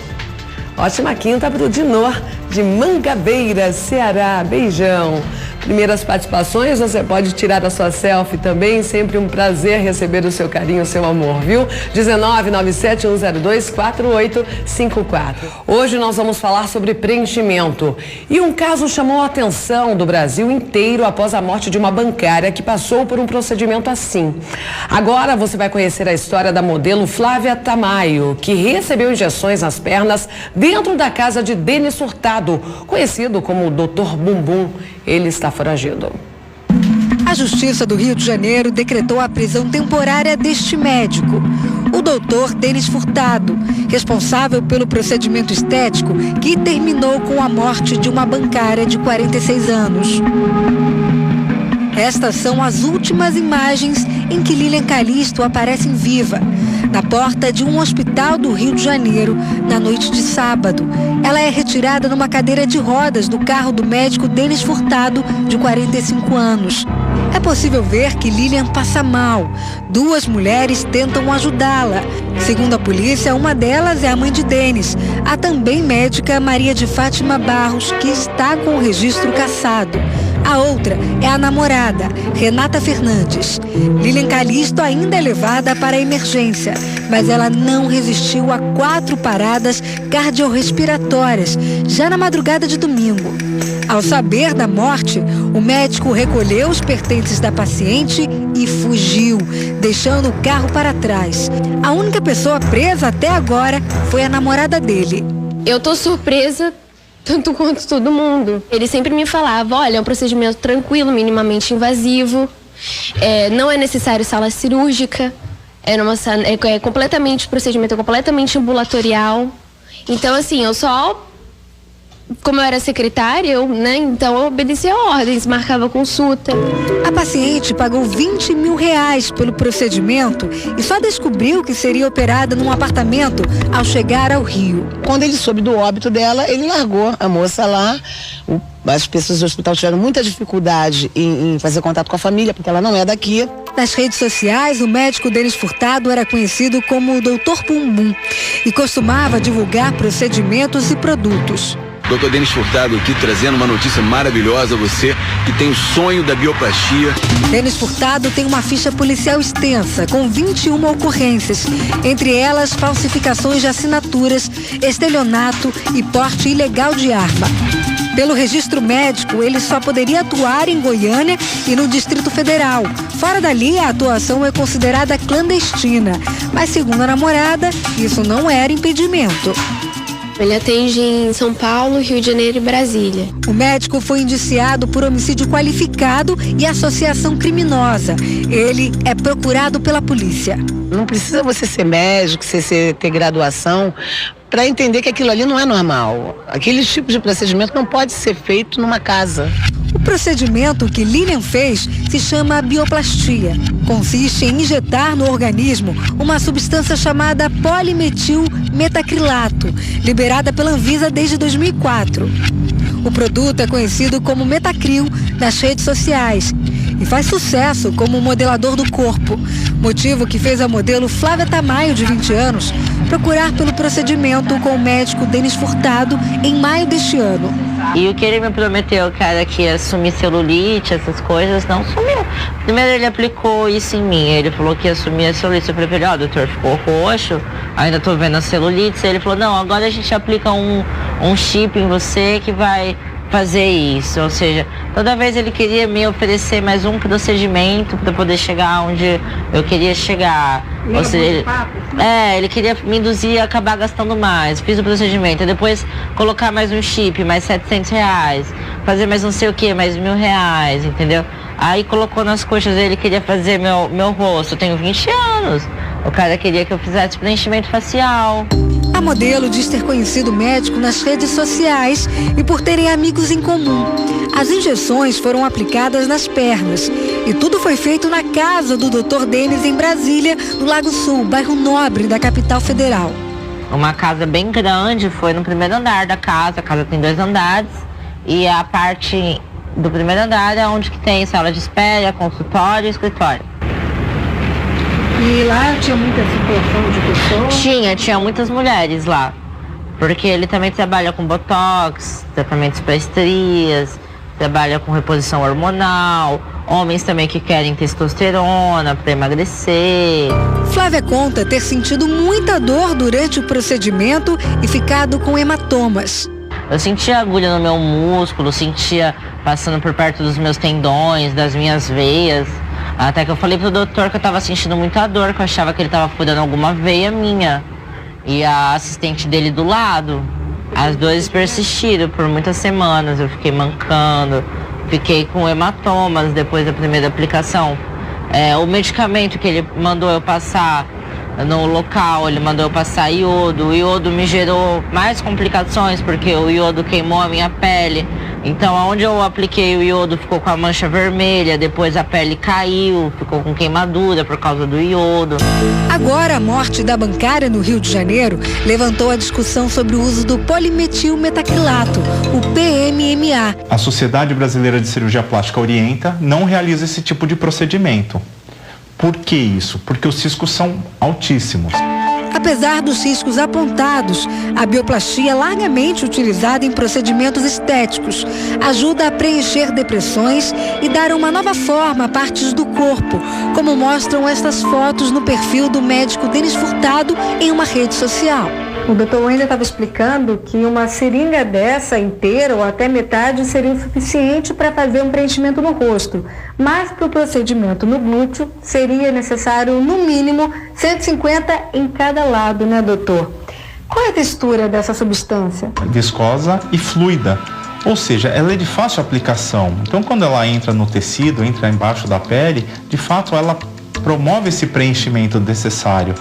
Ótima quinta para o Dinor de Mangabeira, Ceará, beijão. Primeiras participações, você pode tirar a sua selfie também, sempre um prazer receber o seu carinho, o seu amor, viu? 19971024854. Hoje nós vamos falar sobre preenchimento. E um caso chamou a atenção do Brasil inteiro após a morte de uma bancária que passou por um procedimento assim. Agora você vai conhecer a história da modelo Flávia Tamayo, que recebeu injeções nas pernas dentro da casa de Denis Furtado, conhecido como Dr. Bumbum. Ele está foragido. A Justiça do Rio de Janeiro decretou a prisão temporária deste médico, o doutor Denis Furtado, responsável pelo procedimento estético que terminou com a morte de uma bancária de 46 anos. Estas são as últimas imagens em que Lilian Calisto aparece em viva, na porta de um hospital do Rio de Janeiro, na noite de sábado. Ela é retirada numa cadeira de rodas do carro do médico Denis Furtado, de 45 anos. É possível ver que Lilian passa mal. 2 mulheres tentam ajudá-la. Segundo a polícia, uma delas é a mãe de Denis, a também médica Maria de Fátima Barros, que está com o registro cassado. A outra é a namorada, Renata Fernandes. Lilian Calixto ainda é levada para a emergência, mas ela não resistiu a 4 paradas cardiorrespiratórias, já na madrugada de domingo. Ao saber da morte, o médico recolheu os pertences da paciente e fugiu, deixando o carro para trás. A única pessoa presa até agora foi a namorada dele. Eu tô surpresa tanto quanto todo mundo. Ele sempre me falava, olha, é um procedimento tranquilo, minimamente invasivo, não é necessário sala cirúrgica, o procedimento é completamente ambulatorial. Então, assim, como eu era secretária, então eu obedecia ordens, marcava consulta. A paciente pagou R$20 mil pelo procedimento e só descobriu que seria operada num apartamento ao chegar ao Rio. Quando ele soube do óbito dela, ele largou a moça lá. As pessoas do hospital tiveram muita dificuldade em fazer contato com a família, porque ela não é daqui. Nas redes sociais, o médico Denis Furtado era conhecido como Dr. Bumbum e costumava divulgar procedimentos e produtos. Dr. Denis Furtado aqui trazendo uma notícia maravilhosa a você que tem o sonho da bioplastia. Denis Furtado tem uma ficha policial extensa, com 21 ocorrências, entre elas falsificações de assinaturas, estelionato e porte ilegal de arma. Pelo registro médico, ele só poderia atuar em Goiânia e no Distrito Federal. Fora dali, a atuação é considerada clandestina, mas segundo a namorada, isso não era impedimento. Ele atende em São Paulo, Rio de Janeiro e Brasília. O médico foi indiciado por homicídio qualificado e associação criminosa. Ele é procurado pela polícia. Não precisa você ser médico, ter graduação, para entender que aquilo ali não é normal. Aquele tipo de procedimento não pode ser feito numa casa. O procedimento que Lilian fez se chama bioplastia. Consiste em injetar no organismo uma substância chamada polimetilmetacrilato, liberada pela Anvisa desde 2004. O produto é conhecido como Metacril nas redes sociais e faz sucesso como modelador do corpo, motivo que fez a modelo Flávia Tamayo, de 20 anos, procurar pelo procedimento com o médico Denis Furtado em maio deste ano. E o que ele me prometeu, cara, que ia sumir celulite, essas coisas, não sumiu. Primeiro ele aplicou isso em mim, ele falou que ia sumir a celulite. Eu falei pra ele, doutor, ficou roxo, ainda tô vendo a celulite. Ele falou, não, agora a gente aplica um chip em você que vai fazer isso. Ou seja, toda vez ele queria me oferecer mais um procedimento para poder chegar onde eu queria chegar. Ou seja, ele queria me induzir a acabar gastando mais. Fiz o procedimento, depois colocar mais um chip, mais R$700, fazer mais não sei o que, mais R$1.000, entendeu? Aí colocou nas coxas, ele queria fazer meu rosto. Eu tenho 20 anos. O cara queria que eu fizesse preenchimento facial. A modelo diz ter conhecido o médico nas redes sociais e por terem amigos em comum. As injeções foram aplicadas nas pernas e tudo foi feito na casa do Dr. Denis em Brasília, no Lago Sul, bairro nobre da capital federal. Uma casa bem grande, foi no primeiro andar da casa. A casa tem 2 andares e a parte do primeiro andar é onde que tem sala de espera, consultório e escritório. E lá tinha muita circulação de pessoas? Tinha muitas mulheres lá. Porque ele também trabalha com botox, tratamentos para estrias, trabalha com reposição hormonal, homens também que querem testosterona para emagrecer. Flávia conta ter sentido muita dor durante o procedimento e ficado com hematomas. Eu sentia agulha no meu músculo, sentia passando por perto dos meus tendões, das minhas veias. Até que eu falei pro doutor que eu tava sentindo muita dor, que eu achava que ele tava furando alguma veia minha. E a assistente dele do lado. As duas persistiram por muitas semanas. Eu fiquei mancando, fiquei com hematomas depois da primeira aplicação. O medicamento que ele mandou eu passar no local, ele mandou eu passar iodo. O iodo me gerou mais complicações, porque o iodo queimou a minha pele. Então, onde eu apliquei o iodo ficou com a mancha vermelha, depois a pele caiu, ficou com queimadura por causa do iodo. Agora, a morte da bancária no Rio de Janeiro levantou a discussão sobre o uso do polimetilmetacrilato, o PMMA. A Sociedade Brasileira de Cirurgia Plástica orienta, não realiza esse tipo de procedimento. Por que isso? Porque os riscos são altíssimos. Apesar dos riscos apontados, a bioplastia é largamente utilizada em procedimentos estéticos. Ajuda a preencher depressões e dar uma nova forma a partes do corpo, como mostram estas fotos no perfil do médico Denis Furtado em uma rede social. O doutor Wender estava explicando que uma seringa dessa inteira ou até metade seria o suficiente para fazer um preenchimento no rosto. Mas para o procedimento no glúteo seria necessário, no mínimo, 150 em cada lado, né, doutor? Qual é a textura dessa substância? Viscosa e fluida. Ou seja, ela é de fácil aplicação. Então, quando ela entra no tecido, entra embaixo da pele, de fato, ela promove esse preenchimento necessário.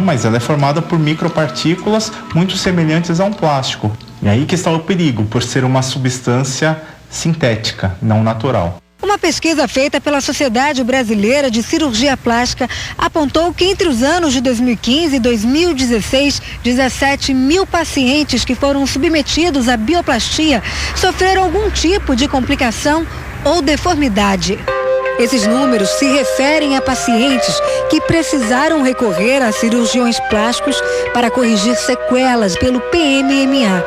Mas ela é formada por micropartículas muito semelhantes a um plástico. E aí que está o perigo, por ser uma substância sintética, não natural. Uma pesquisa feita pela Sociedade Brasileira de Cirurgia Plástica apontou que entre os anos de 2015 e 2016, 17 mil pacientes que foram submetidos à bioplastia sofreram algum tipo de complicação ou deformidade. Esses números se referem a pacientes que precisaram recorrer a cirurgiões plásticos para corrigir sequelas pelo PMMA.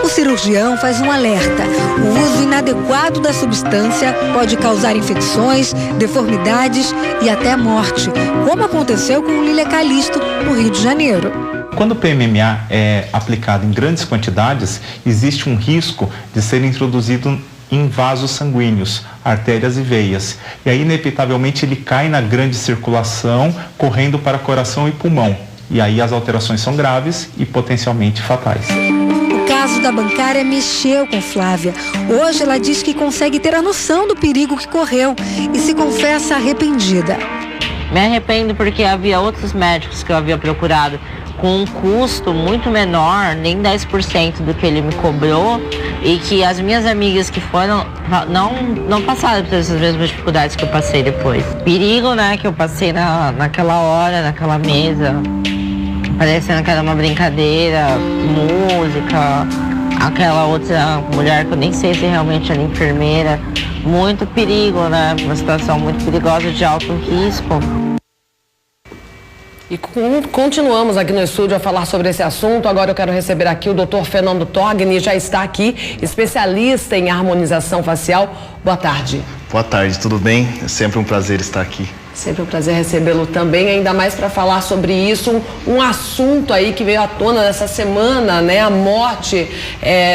O cirurgião faz um alerta. O uso inadequado da substância pode causar infecções, deformidades e até morte, como aconteceu com Lília Calisto, no Rio de Janeiro. Quando o PMMA é aplicado em grandes quantidades, existe um risco de ser introduzido em vasos sanguíneos, artérias e veias. E aí, inevitavelmente, ele cai na grande circulação, correndo para coração e pulmão. E aí as alterações são graves e potencialmente fatais. O caso da bancária mexeu com Flávia. Hoje ela diz que consegue ter a noção do perigo que correu e se confessa arrependida. Me arrependo porque havia outros médicos que eu havia procurado com um custo muito menor, nem 10% do que ele me cobrou, e que as minhas amigas que foram não passaram por essas mesmas dificuldades que eu passei depois. Perigo, né, que eu passei naquela hora, naquela mesa, parecendo que era uma brincadeira, música, aquela outra mulher que eu nem sei se realmente era enfermeira. Muito perigo, né, uma situação muito perigosa de alto risco. E continuamos aqui no estúdio a falar sobre esse assunto. Agora eu quero receber aqui o Dr. Fernando Togni, já está aqui, especialista em harmonização facial. Boa tarde. Boa tarde, tudo bem? É sempre um prazer estar aqui. Sempre um prazer recebê-lo também, ainda mais para falar sobre isso, um assunto aí que veio à tona nessa semana, né? A morte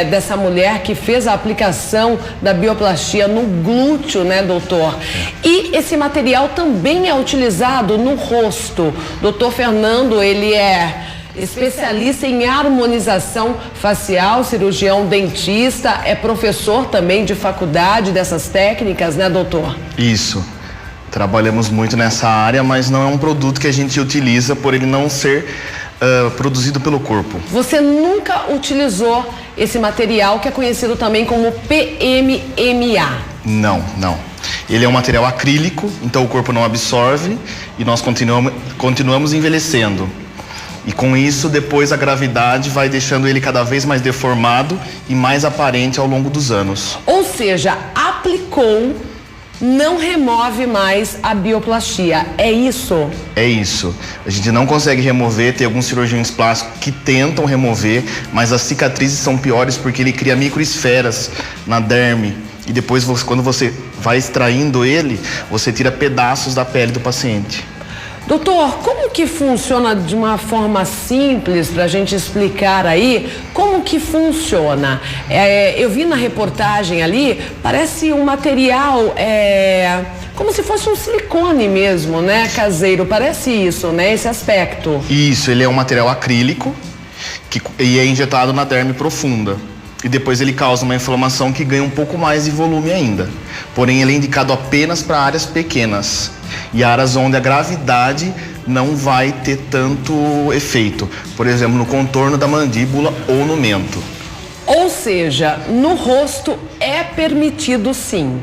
dessa mulher que fez a aplicação da bioplastia no glúteo, né, doutor? E esse material também é utilizado no rosto. Doutor Fernando, ele é especialista em harmonização facial, cirurgião dentista, é professor também de faculdade dessas técnicas, né, doutor? Isso. Trabalhamos muito nessa área, mas não é um produto que a gente utiliza por ele não ser produzido pelo corpo. Você nunca utilizou esse material que é conhecido também como PMMA? Não. Ele é um material acrílico, então o corpo não absorve e nós continuamos envelhecendo. E com isso, depois a gravidade vai deixando ele cada vez mais deformado e mais aparente ao longo dos anos. Ou seja, aplicou, não remove mais a bioplastia, é isso? É isso. A gente não consegue remover, tem alguns cirurgiões plásticos que tentam remover, mas as cicatrizes são piores porque ele cria microesferas na derme. E depois, quando você vai extraindo ele, você tira pedaços da pele do paciente. Doutor, como que funciona de uma forma simples para a gente explicar aí como que funciona? Eu vi na reportagem ali, parece um material, como se fosse um silicone mesmo, né, caseiro, parece isso, né, esse aspecto. Isso, ele é um material acrílico e é injetado na derme profunda. E depois ele causa uma inflamação que ganha um pouco mais de volume ainda. Porém, ele é indicado apenas para áreas pequenas e áreas onde a gravidade não vai ter tanto efeito. Por exemplo, no contorno da mandíbula ou no mento. Ou seja, no rosto é permitido sim.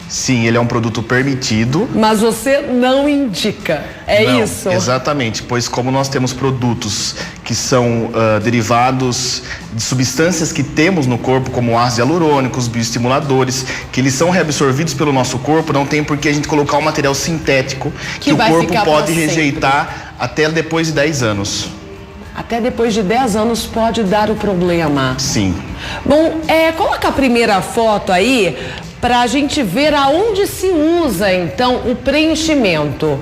Sim, ele é um produto permitido. Mas você não indica, Não, isso? Exatamente, pois como nós temos produtos que são derivados de substâncias que temos no corpo, como ácidos hialurônicos, bioestimuladores, que eles são reabsorvidos pelo nosso corpo, não tem por que a gente colocar um material sintético que o corpo pode rejeitar até depois de 10 anos. Até depois de 10 anos pode dar o problema. Sim. Bom, coloca a primeira foto aí para a gente ver aonde se usa, então, o preenchimento.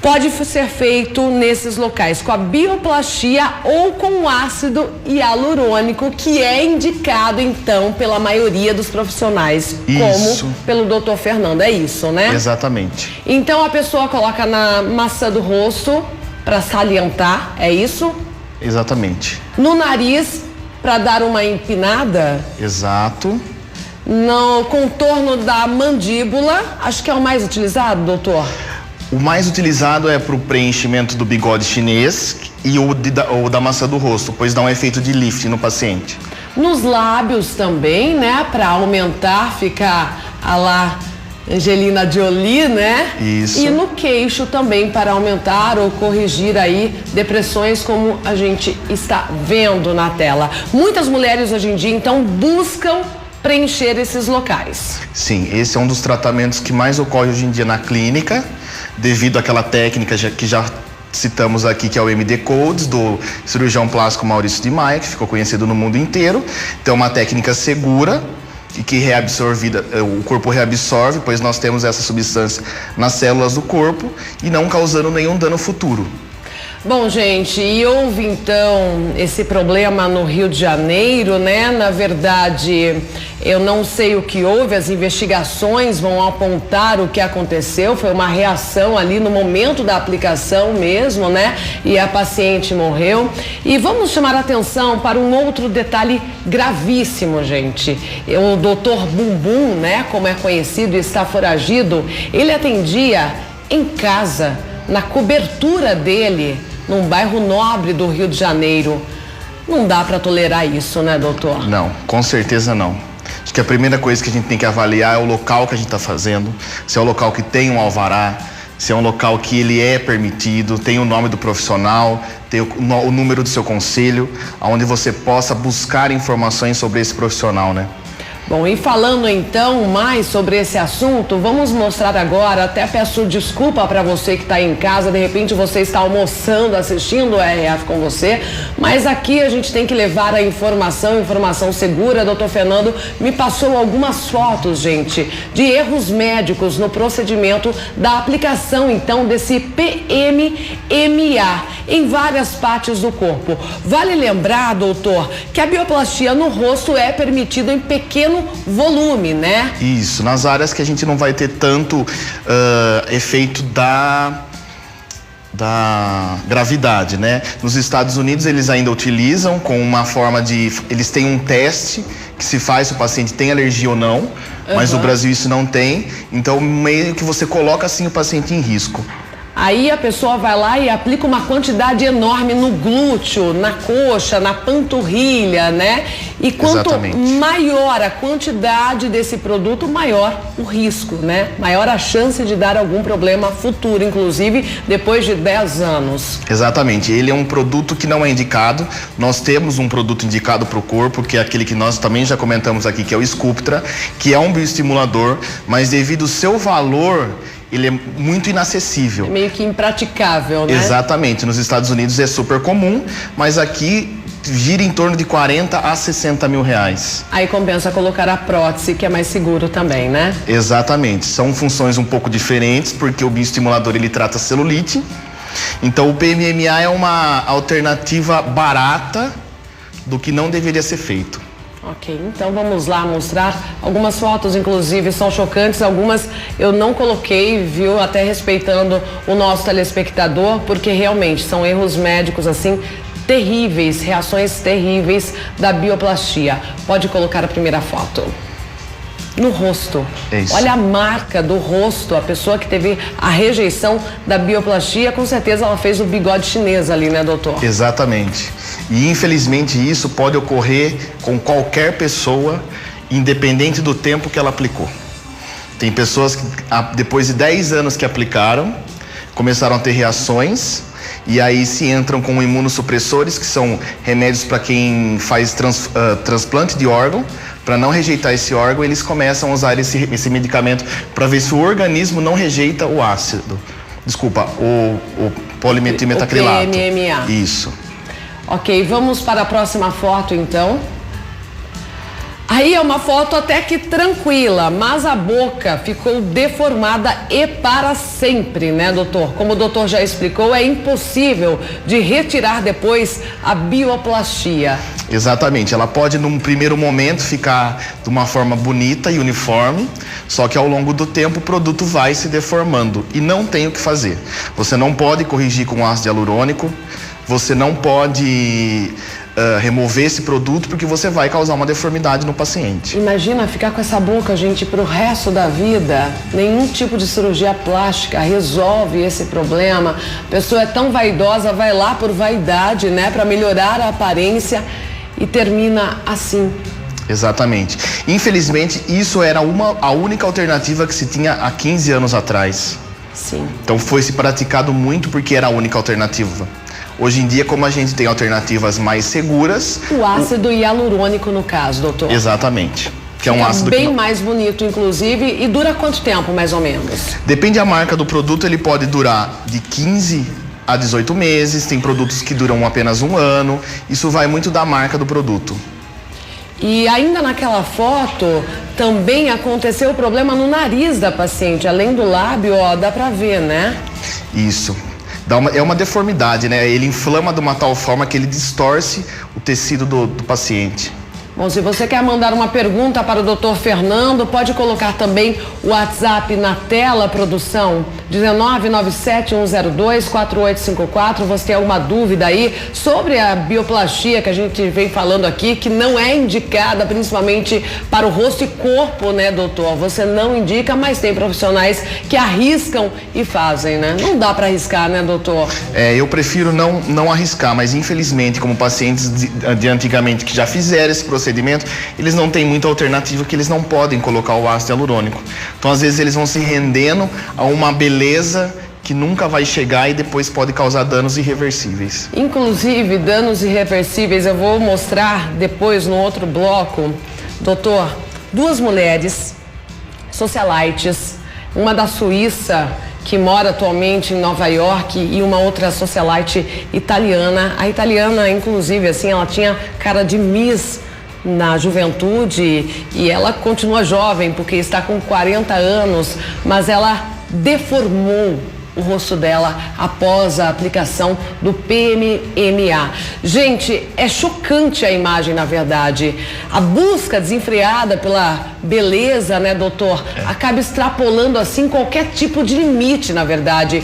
Pode ser feito nesses locais com a bioplastia ou com o ácido hialurônico, que é indicado, então, pela maioria dos profissionais, como pelo Dr. Fernando. É isso, né? Exatamente. Então, a pessoa coloca na maçã do rosto para salientar, é isso? Exatamente. No nariz, para dar uma empinada. Exato. No contorno da mandíbula, acho que é o mais utilizado, doutor? O mais utilizado é para o preenchimento do bigode chinês e o da maçã do rosto, pois dá um efeito de lifting no paciente. Nos lábios também, né? Para aumentar, ficar a lá Angelina Jolie, né? Isso. E no queixo também, para aumentar ou corrigir aí depressões, como a gente está vendo na tela. Muitas mulheres hoje em dia, então, buscam preencher esses locais. Sim, esse é um dos tratamentos que mais ocorre hoje em dia na clínica, devido àquela técnica que já citamos aqui, que é o MD Codes, do cirurgião plástico Maurício de Maia, que ficou conhecido no mundo inteiro. Então, é uma técnica segura e que o corpo reabsorve, pois nós temos essa substância nas células do corpo e não causando nenhum dano futuro. Bom, gente, e houve então esse problema no Rio de Janeiro, né? Na verdade, eu não sei o que houve, as investigações vão apontar o que aconteceu. Foi uma reação ali no momento da aplicação mesmo, né? E a paciente morreu. E vamos chamar a atenção para um outro detalhe gravíssimo, gente. O doutor Bumbum, né? Como é conhecido e está foragido, ele atendia em casa, na cobertura dele, num bairro nobre do Rio de Janeiro. Não dá para tolerar isso, né, doutor? Não, com certeza não. Acho que a primeira coisa que a gente tem que avaliar é o local que a gente está fazendo, se é um local que tem um alvará, se é um local que ele é permitido, tem o nome do profissional, tem o número do seu conselho, onde você possa buscar informações sobre esse profissional, né? Bom, e falando então mais sobre esse assunto, vamos mostrar agora, até peço desculpa para você que está aí em casa, de repente você está almoçando, assistindo o RF com você, mas aqui a gente tem que levar a informação segura. Doutor Fernando me passou algumas fotos, gente, de erros médicos no procedimento da aplicação então desse PMMA em várias partes do corpo. Vale lembrar, doutor, que a bioplastia no rosto é permitida em pequeno volume, né? Isso, nas áreas que a gente não vai ter tanto efeito da gravidade, né? Nos Estados Unidos eles ainda utilizam com uma forma de... Eles têm um teste que se faz se o paciente tem alergia ou não, mas no Brasil isso não tem, então meio que você coloca assim o paciente em risco. Aí a pessoa vai lá e aplica uma quantidade enorme no glúteo, na coxa, na panturrilha, né? E quanto maior a quantidade desse produto, maior o risco, né? Maior a chance de dar algum problema futuro, inclusive depois de 10 anos. Exatamente. Ele é um produto que não é indicado. Nós temos um produto indicado para o corpo, que é aquele que nós também já comentamos aqui, que é o Sculptra, que é um bioestimulador, mas devido ao seu valor, ele é muito inacessível. É meio que impraticável, né? Exatamente. Nos Estados Unidos é super comum, mas aqui gira em torno de 40 a 60 mil reais. Aí compensa colocar a prótese, que é mais seguro também, né? Exatamente. São funções um pouco diferentes, porque o bioestimulador ele trata celulite. Então o PMMA é uma alternativa barata do que não deveria ser feito. Ok, então vamos lá mostrar algumas fotos, inclusive são chocantes, algumas eu não coloquei, viu, até respeitando o nosso telespectador, porque realmente são erros médicos assim terríveis, reações terríveis da bioplastia. Pode colocar a primeira foto. No rosto. Olha a marca do rosto, a pessoa que teve a rejeição da bioplastia, com certeza ela fez o bigode chinês ali, né, doutor? Exatamente. E infelizmente isso pode ocorrer com qualquer pessoa, independente do tempo que ela aplicou. Tem pessoas que, depois de 10 anos que aplicaram, começaram a ter reações e aí se entram com imunossupressores, que são remédios para quem faz transplante de órgão. Para não rejeitar esse órgão, eles começam a usar esse medicamento para ver se o organismo não rejeita o ácido. Desculpa, o polimetilmetacrilato. O PMMA. Isso. Ok, vamos para a próxima foto então. Aí é uma foto até que tranquila, mas a boca ficou deformada e para sempre, né, doutor? Como o doutor já explicou, é impossível de retirar depois a bioplastia. Exatamente, ela pode num primeiro momento ficar de uma forma bonita e uniforme, só que ao longo do tempo o produto vai se deformando e não tem o que fazer. Você não pode corrigir com ácido hialurônico, você não pode remover esse produto porque você vai causar uma deformidade no paciente. Imagina ficar com essa boca, gente, pro resto da vida. Nenhum tipo de cirurgia plástica resolve esse problema. A pessoa é tão vaidosa, vai lá por vaidade, né, para melhorar a aparência e termina assim. Exatamente. Infelizmente, isso era a única alternativa que se tinha há 15 anos atrás. Sim. Então foi se praticado muito porque era a única alternativa. Hoje em dia, como a gente tem alternativas mais seguras... O ácido hialurônico, no caso, doutor. Exatamente. Que é um fica ácido bem que mais bonito, inclusive. E dura quanto tempo, mais ou menos? Depende da marca do produto, ele pode durar de 15 a 18 meses. Tem produtos que duram apenas 1 ano. Isso vai muito da marca do produto. E ainda naquela foto, também aconteceu o problema no nariz da paciente. Além do lábio, ó, dá pra ver, né? Isso. É uma deformidade, né? Ele inflama de uma tal forma que ele distorce o tecido do paciente. Bom, se você quer mandar uma pergunta para o Dr. Fernando, pode colocar também o WhatsApp na tela, produção, 19971024854. Você tem alguma dúvida aí sobre a bioplastia que a gente vem falando aqui, que não é indicada principalmente para o rosto e corpo, né, doutor? Você não indica, mas tem profissionais que arriscam e fazem, né? Não dá para arriscar, né, doutor? Eu prefiro não arriscar, mas infelizmente, como pacientes de antigamente que já fizeram esse procedimento, eles não têm muita alternativa, que eles não podem colocar o ácido hialurônico. Então, às vezes, eles vão se rendendo a uma beleza que nunca vai chegar e depois pode causar danos irreversíveis. Inclusive, danos irreversíveis, eu vou mostrar depois no outro bloco. Doutor, 2 mulheres socialites, uma da Suíça, que mora atualmente em Nova York, e uma outra socialite italiana. A italiana, inclusive, assim, ela tinha cara de Miss na juventude e ela continua jovem porque está com 40 anos, mas ela deformou o rosto dela após a aplicação do PMMA. Gente, é chocante a imagem, na verdade. A busca desenfreada pela beleza, né, doutor, acaba extrapolando assim qualquer tipo de limite, na verdade.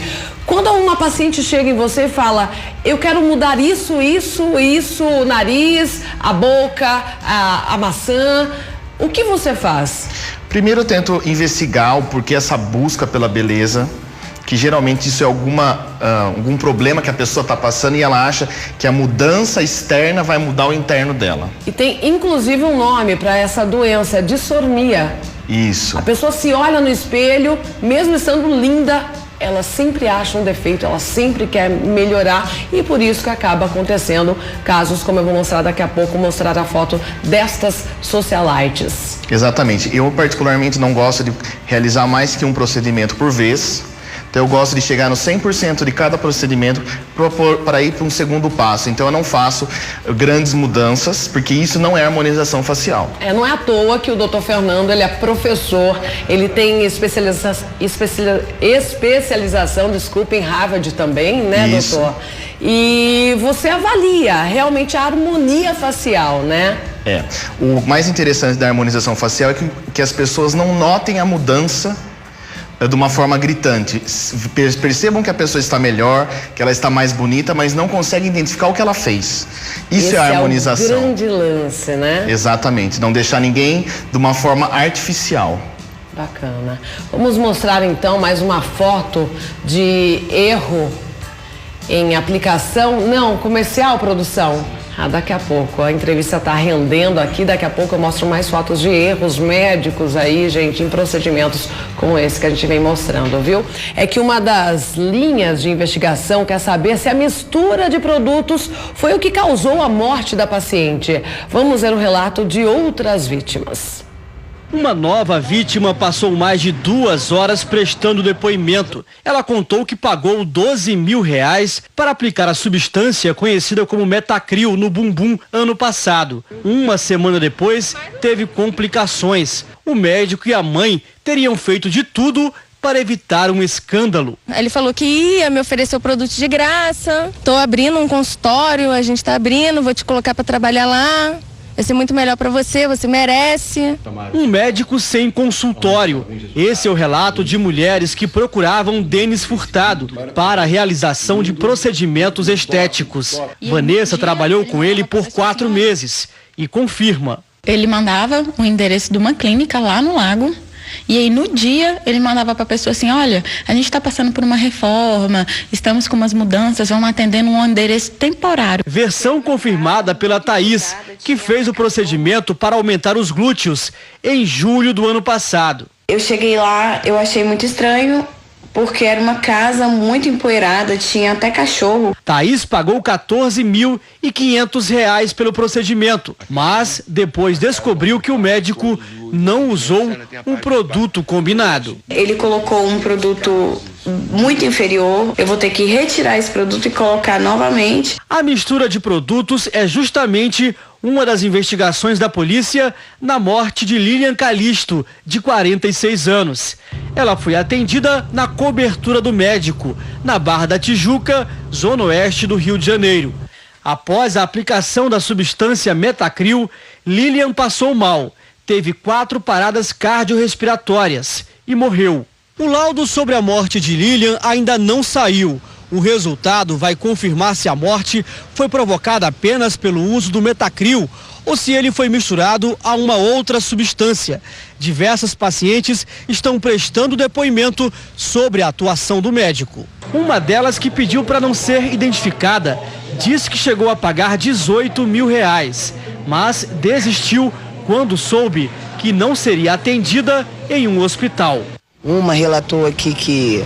Quando uma paciente chega em você e fala, eu quero mudar isso, o nariz, a boca, a maçã, o que você faz? Primeiro eu tento investigar o porquê essa busca pela beleza, que geralmente isso é algum problema que a pessoa está passando e ela acha que a mudança externa vai mudar o interno dela. E tem inclusive um nome para essa doença, dissornia. Isso. A pessoa se olha no espelho, mesmo estando linda, ela sempre acha um defeito, ela sempre quer melhorar e por isso que acaba acontecendo casos como eu vou mostrar daqui a pouco, mostrar a foto destas socialites. Exatamente. Eu particularmente não gosto de realizar mais que um procedimento por vez. Então eu gosto de chegar no 100% de cada procedimento para ir para um segundo passo. Então eu não faço grandes mudanças, porque isso não é harmonização facial. Não é à toa que o Dr. Fernando, ele é professor, ele tem especialização, em Harvard também, né, isso. Doutor? E você avalia realmente a harmonia facial, né? O mais interessante da harmonização facial é que as pessoas não notem a mudança de uma forma gritante. Percebam que a pessoa está melhor, que ela está mais bonita, mas não conseguem identificar o que ela fez. Isso é a harmonização. É o grande lance, né? Exatamente, não deixar ninguém de uma forma artificial. Bacana. Vamos mostrar então mais uma foto de erro em aplicação, não, comercial, produção. Daqui a pouco. A entrevista está rendendo aqui. Daqui a pouco eu mostro mais fotos de erros médicos aí, gente, em procedimentos como esse que a gente vem mostrando, viu? É que uma das linhas de investigação quer saber se a mistura de produtos foi o que causou a morte da paciente. Vamos ver o relato de outras vítimas. Uma nova vítima passou mais de 2 horas prestando depoimento. Ela contou que pagou R$12 mil para aplicar a substância conhecida como Metacril no bumbum ano passado. Uma semana depois, teve complicações. O médico e a mãe teriam feito de tudo para evitar um escândalo. Ele falou que ia me oferecer o produto de graça. Tô abrindo um consultório, a gente tá abrindo, vou te colocar para trabalhar lá. Vai ser muito melhor para você merece. Um médico sem consultório. Esse é o relato de mulheres que procuravam Denis Furtado para a realização de procedimentos estéticos. Vanessa trabalhou com ele por 4 meses e confirma. Ele mandava o endereço de uma clínica lá no Lago. E aí no dia ele mandava para a pessoa assim, olha, a gente está passando por uma reforma, estamos com umas mudanças, vamos atender num endereço temporário. Versão confirmada pela Thaís, que fez o procedimento para aumentar os glúteos em julho do ano passado. Eu cheguei lá, eu achei muito estranho, porque era uma casa muito empoeirada, tinha até cachorro. Thaís pagou R$14.500 pelo procedimento, mas depois descobriu que o médico não usou um produto combinado. Ele colocou um produto muito inferior, eu vou ter que retirar esse produto e colocar novamente. A mistura de produtos é justamente uma das investigações da polícia na morte de Lilian Calisto, de 46 anos. Ela foi atendida na cobertura do médico, na Barra da Tijuca, zona oeste do Rio de Janeiro. Após a aplicação da substância Metacril, Lilian passou mal, teve 4 paradas cardiorrespiratórias e morreu. O laudo sobre a morte de Lilian ainda não saiu. O resultado vai confirmar se a morte foi provocada apenas pelo uso do Metacril ou se ele foi misturado a uma outra substância. Diversas pacientes estão prestando depoimento sobre a atuação do médico. Uma delas, que pediu para não ser identificada, disse que chegou a pagar R$18 mil, mas desistiu quando soube que não seria atendida em um hospital. Uma relatou aqui que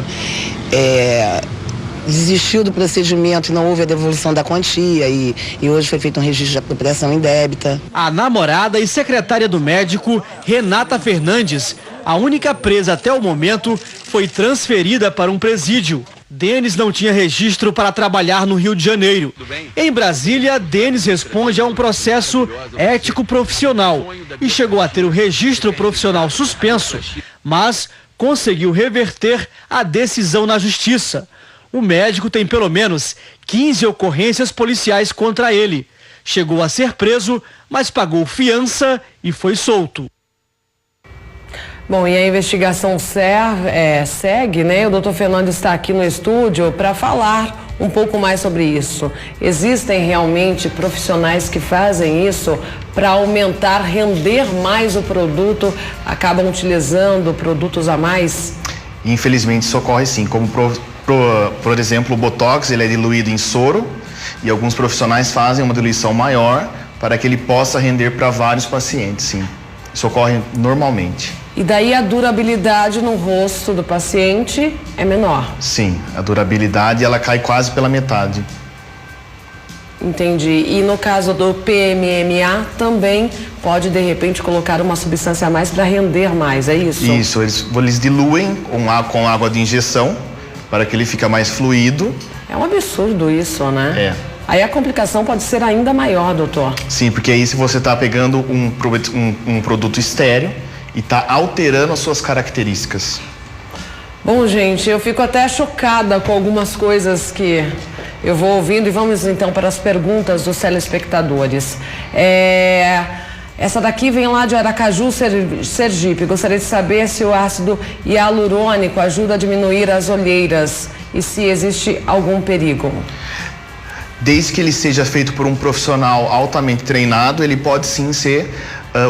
desistiu do procedimento e não houve a devolução da quantia e hoje foi feito um registro de apropriação indébita. A namorada e secretária do médico, Renata Fernandes, a única presa até o momento, foi transferida para um presídio. Denis não tinha registro para trabalhar no Rio de Janeiro. Em Brasília, Denis responde a um processo ético profissional e chegou a ter o registro profissional suspenso, mas conseguiu reverter a decisão na justiça. O médico tem pelo menos 15 ocorrências policiais contra ele. Chegou a ser preso, mas pagou fiança e foi solto. Bom, e a investigação segue, né? O doutor Fernando está aqui no estúdio para falar um pouco mais sobre isso. Existem realmente profissionais que fazem isso para aumentar, render mais o produto, acabam utilizando produtos a mais? Infelizmente isso ocorre sim, como por exemplo, o Botox, ele é diluído em soro e alguns profissionais fazem uma diluição maior para que ele possa render para vários pacientes, sim. Isso ocorre normalmente. E daí a durabilidade no rosto do paciente é menor? Sim, a durabilidade ela cai quase pela metade. Entendi. E no caso do PMMA também pode de repente colocar uma substância a mais para render mais, é isso? Isso, eles diluem com água de injeção para que ele fique mais fluido. É um absurdo isso, né? É. Aí a complicação pode ser ainda maior, doutor. Sim, porque aí se você está pegando um produto estéril e está alterando as suas características. Bom, gente, eu fico até chocada com algumas coisas que eu vou ouvindo e vamos então para as perguntas dos telespectadores. Essa daqui vem lá de Aracaju, Sergipe. Gostaria de saber se o ácido hialurônico ajuda a diminuir as olheiras e se existe algum perigo. Desde que ele seja feito por um profissional altamente treinado, ele pode sim ser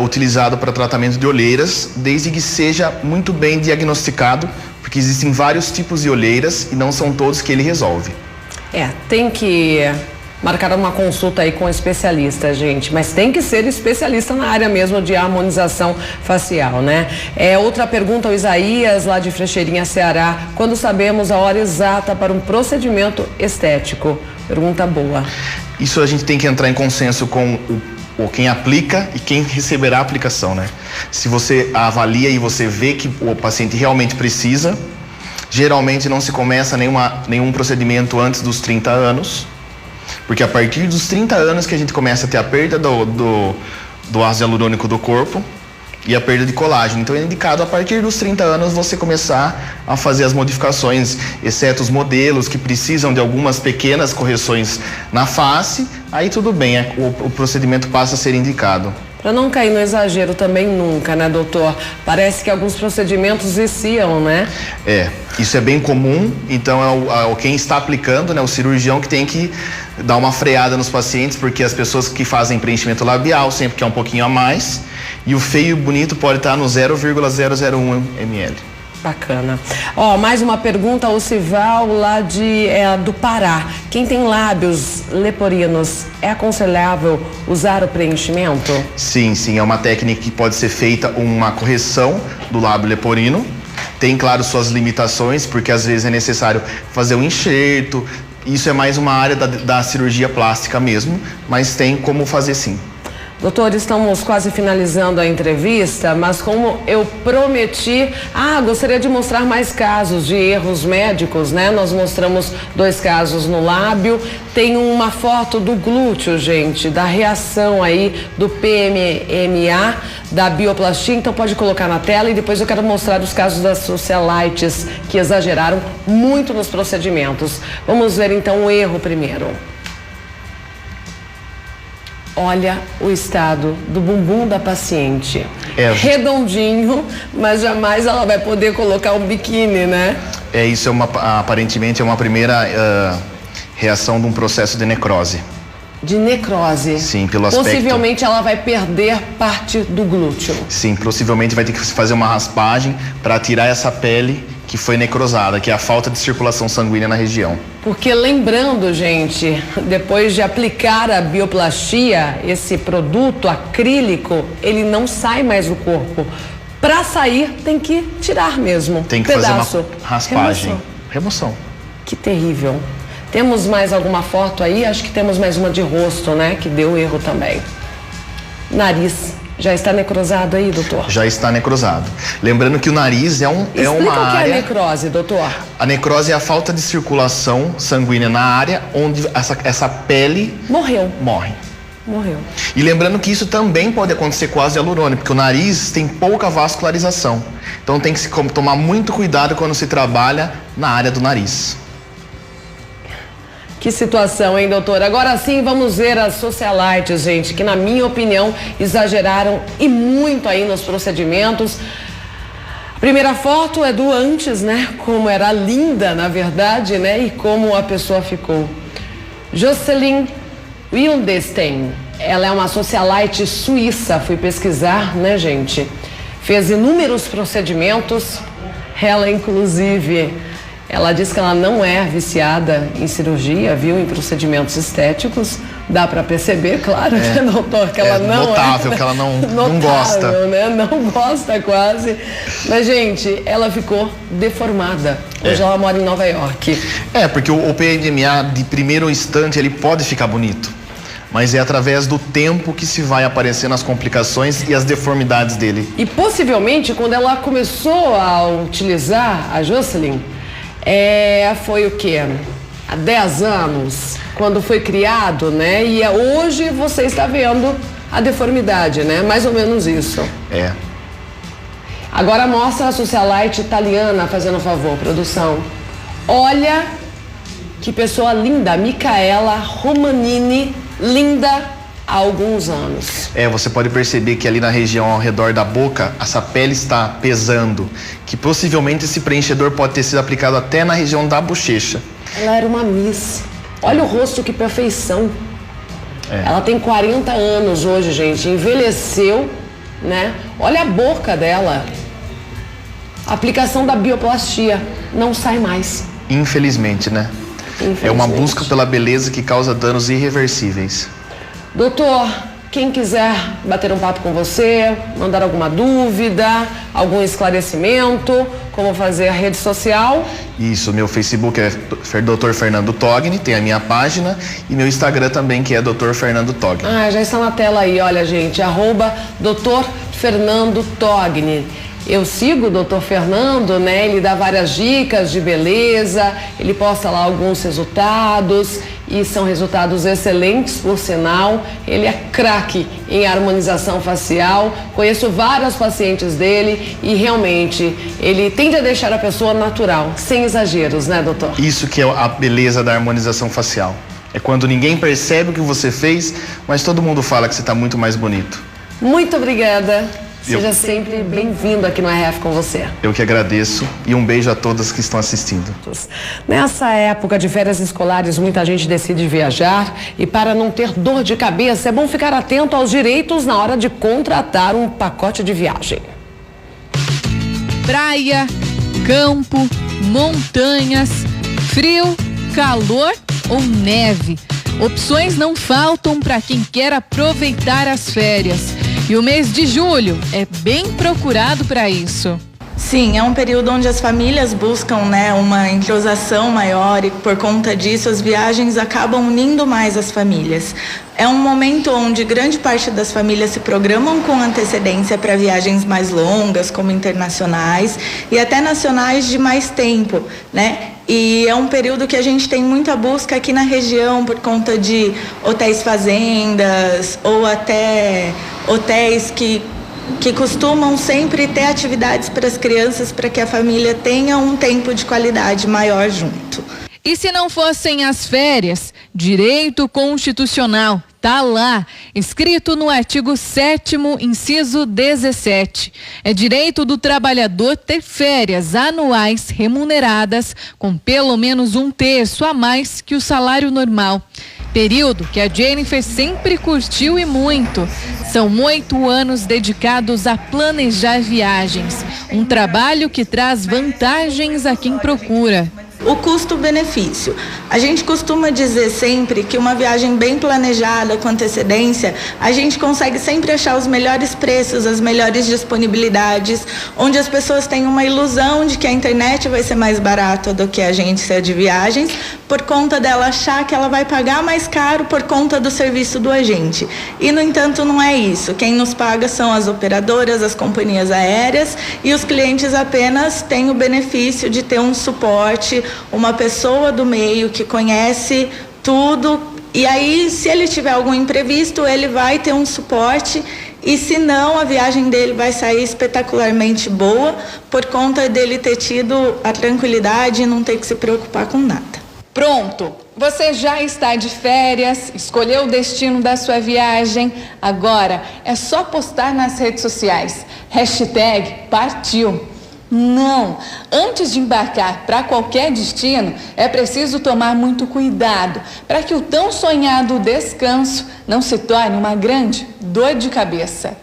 utilizado para tratamento de olheiras, desde que seja muito bem diagnosticado, porque existem vários tipos de olheiras e não são todos que ele resolve. Tem que marcar uma consulta aí com especialista, gente. Mas tem que ser especialista na área mesmo de harmonização facial, né? Outra pergunta, o Isaías, lá de Frecheirinha, Ceará. Quando sabemos a hora exata para um procedimento estético? Pergunta boa. Isso a gente tem que entrar em consenso com quem aplica e quem receberá a aplicação, né? Se você avalia e você vê que o paciente realmente precisa, geralmente não se começa nenhum procedimento antes dos 30 anos, porque a partir dos 30 anos que a gente começa a ter a perda do ácido hialurônico do corpo e a perda de colágeno. Então é indicado a partir dos 30 anos você começar a fazer as modificações, exceto os modelos que precisam de algumas pequenas correções na face, aí tudo bem, o procedimento passa a ser indicado. Para não cair no exagero também nunca, né, doutor? Parece que alguns procedimentos viciam, né? Isso é bem comum, então quem está aplicando, né, o cirurgião que tem que dar uma freada nos pacientes, porque as pessoas que fazem preenchimento labial sempre quer um pouquinho a mais, e o feio e o bonito pode estar no 0,001 ml. Bacana. Mais uma pergunta, o Sival lá do Pará. Quem tem lábios leporinos, é aconselhável usar o preenchimento? Sim, é uma técnica que pode ser feita uma correção do lábio leporino. Tem, claro, suas limitações, porque às vezes é necessário fazer um enxerto. Isso é mais uma área da cirurgia plástica mesmo, mas tem como fazer sim. Doutor, estamos quase finalizando a entrevista, mas como eu prometi, gostaria de mostrar mais casos de erros médicos, né? Nós mostramos 2 casos no lábio, tem uma foto do glúteo, gente, da reação aí do PMMA, da bioplastia, então pode colocar na tela e depois eu quero mostrar os casos das socialites que exageraram muito nos procedimentos. Vamos ver então o erro primeiro. Olha o estado do bumbum da paciente. Redondinho, mas jamais ela vai poder colocar um biquíni, né? Isso aparentemente é uma primeira reação de um processo de necrose. De necrose? Sim, pelo aspecto. Possivelmente ela vai perder parte do glúteo. Sim, possivelmente vai ter que fazer uma raspagem para tirar essa pele que foi necrosada, que é a falta de circulação sanguínea na região. Porque lembrando, gente, depois de aplicar a bioplastia, esse produto acrílico, ele não sai mais do corpo. Para sair, tem que tirar mesmo. Tem que fazer uma raspagem. Remoção. Que terrível. Temos mais alguma foto aí? Acho que temos mais uma de rosto, né? Que deu erro também. Nariz. Já está necrosado aí, doutor? Já está necrosado. Lembrando que o nariz é uma área... Explica o que é a necrose, doutor. A necrose é a falta de circulação sanguínea na área onde essa pele... Morreu. Morre. Morreu. E lembrando que isso também pode acontecer com ácido hialurônico, porque o nariz tem pouca vascularização. Então tem que se tomar muito cuidado quando se trabalha na área do nariz. Que situação, hein, doutor? Agora sim, vamos ver as socialites, gente, que na minha opinião exageraram e muito aí nos procedimentos. A primeira foto é do antes, né? Como era linda, na verdade, né? E como a pessoa ficou. Jocelyn Wildenstein, ela é uma socialite suíça, fui pesquisar, né, gente? Fez inúmeros procedimentos, ela inclusive... Ela diz que ela não é viciada em cirurgia, viu? Em procedimentos estéticos. Dá para perceber, claro, né, doutor, que ela não notável, que ela não gosta. Né? Não gosta quase. Mas, gente, ela ficou deformada. Hoje ela mora em Nova York. Porque o PMMA, de primeiro instante, ele pode ficar bonito. Mas é através do tempo que se vai aparecendo as complicações e as deformidades dele. E possivelmente, quando ela começou a utilizar a Jocelyn, foi o quê? Há 10 anos, quando foi criado, né? E hoje você está vendo a deformidade, né? Mais ou menos isso. Agora mostra a socialite italiana, fazendo favor, produção. Olha que pessoa linda, Micaela Romanini, linda há alguns anos. Você pode perceber que ali na região ao redor da boca, essa pele está pesando, que possivelmente esse preenchedor pode ter sido aplicado até na região da bochecha. Ela era uma miss. Olha o rosto, que perfeição. Ela tem 40 anos hoje, gente, envelheceu, né? Olha a boca dela. A aplicação da bioplastia não sai mais. Infelizmente, né? É uma busca pela beleza que causa danos irreversíveis. Doutor, quem quiser bater um papo com você, mandar alguma dúvida, algum esclarecimento, como fazer a rede social? Isso, meu Facebook é Dr. Fernando Togni, tem a minha página, e meu Instagram também, que é Dr. Fernando Togni. Já está na tela aí, olha, gente, @Dr. Fernando Togni. Eu sigo o Dr. Fernando, né? Ele dá várias dicas de beleza, ele posta lá alguns resultados e são resultados excelentes, por sinal. Ele é craque em harmonização facial, conheço vários pacientes dele e realmente ele tende a deixar a pessoa natural, sem exageros, né, doutor? Isso que é a beleza da harmonização facial. É quando ninguém percebe o que você fez, mas todo mundo fala que você está muito mais bonito. Muito obrigada. Seja sempre bem-vindo aqui no RF com você. Eu que agradeço e um beijo a todas que estão assistindo. Nessa época de férias escolares, muita gente decide viajar e para não ter dor de cabeça, é bom ficar atento aos direitos na hora de contratar um pacote de viagem. Praia, campo, montanhas, frio, calor ou neve. Opções não faltam para quem quer aproveitar as férias. E o mês de julho é bem procurado para isso. Sim, é um período onde as famílias buscam, uma entrosação maior e por conta disso as viagens acabam unindo mais as famílias. É um momento onde grande parte das famílias se programam com antecedência para viagens mais longas, como internacionais e até nacionais de mais tempo, E é um período que a gente tem muita busca aqui na região por conta de hotéis fazendas ou até hotéis que costumam sempre ter atividades para as crianças para que a família tenha um tempo de qualidade maior junto. E se não fossem as férias, direito constitucional, tá lá, escrito no artigo 7º, inciso 17. É direito do trabalhador ter férias anuais remuneradas com pelo menos 1/3 a mais que o salário normal. Período que a Jennifer sempre curtiu e muito. São 8 anos dedicados a planejar viagens. Um trabalho que traz vantagens a quem procura. O custo-benefício. A gente costuma dizer sempre que uma viagem bem planejada, com antecedência, a gente consegue sempre achar os melhores preços, as melhores disponibilidades, onde as pessoas têm uma ilusão de que a internet vai ser mais barata do que a agência de viagens, por conta dela achar que ela vai pagar mais caro por conta do serviço do agente. E, no entanto, não é isso. Quem nos paga são as operadoras, as companhias aéreas, e os clientes apenas têm o benefício de ter um suporte, uma pessoa do meio que conhece tudo, e aí se ele tiver algum imprevisto, ele vai ter um suporte, e se não, a viagem dele vai sair espetacularmente boa por conta dele ter tido a tranquilidade e não ter que se preocupar com nada. Pronto, você já está de férias, escolheu o destino da sua viagem, agora é só postar nas redes sociais, #partiu. Não, antes de embarcar para qualquer destino, é preciso tomar muito cuidado para que o tão sonhado descanso não se torne uma grande dor de cabeça.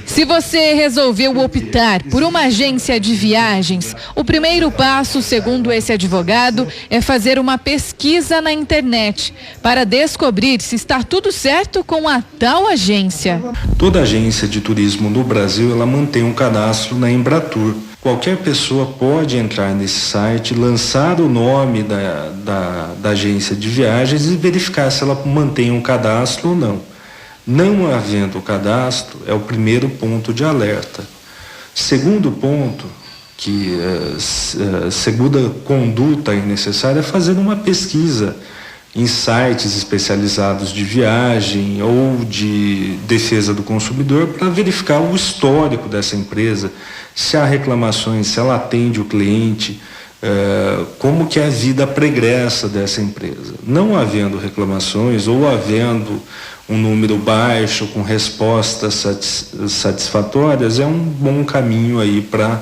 Se você resolveu optar por uma agência de viagens, o primeiro passo, segundo esse advogado, é fazer uma pesquisa na internet para descobrir se está tudo certo com a tal agência. Toda agência de turismo no Brasil, ela mantém um cadastro na Embratur. Qualquer pessoa pode entrar nesse site, lançar o nome da agência de viagens e verificar se ela mantém um cadastro ou não. Não havendo cadastro é o primeiro ponto de alerta. Segundo ponto, segunda conduta necessária é fazer uma pesquisa em sites especializados de viagem ou de defesa do consumidor para verificar o histórico dessa empresa, se há reclamações, se ela atende o cliente, como que é a vida pregressa dessa empresa. Não havendo reclamações ou havendo um número baixo com respostas satisfatórias, é um bom caminho aí para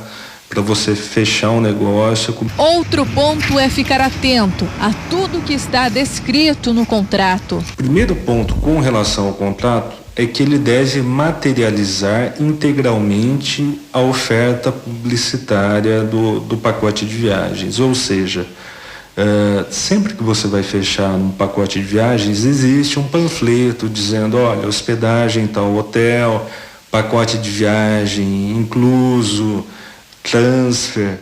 você fechar um negócio. Outro ponto é ficar atento a tudo que está descrito no contrato. Primeiro ponto com relação ao contrato é que ele deve materializar integralmente a oferta publicitária do pacote de viagens, ou seja, Sempre que você vai fechar um pacote de viagens, existe um panfleto dizendo, olha, hospedagem em tal hotel, pacote de viagem incluso, transfer.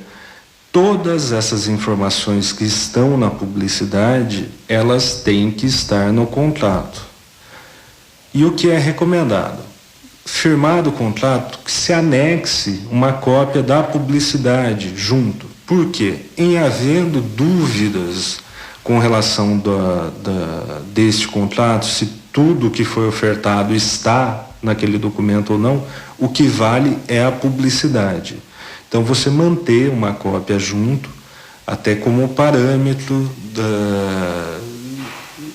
Todas essas informações que estão na publicidade, elas têm que estar no contrato. E o que é recomendado? Firmado o contrato, que se anexe uma cópia da publicidade junto. Por quê? Em havendo dúvidas com relação deste contrato, se tudo que foi ofertado está naquele documento ou não, o que vale é a publicidade. Então, você manter uma cópia junto, até como parâmetro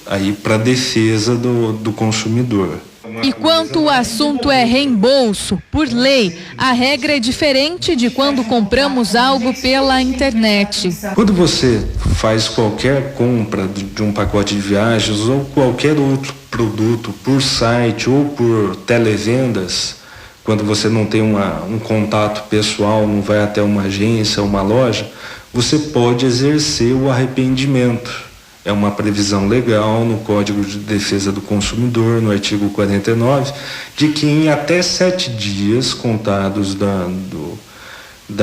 aí para defesa do consumidor. E quanto o assunto é reembolso, por lei, a regra é diferente de quando compramos algo pela internet. Quando você faz qualquer compra de um pacote de viagens ou qualquer outro produto por site ou por televendas, quando você não tem um contato pessoal, não vai até uma agência, uma loja, você pode exercer o arrependimento. É uma previsão legal no Código de Defesa do Consumidor, no artigo 49, de que em até 7 dias contados da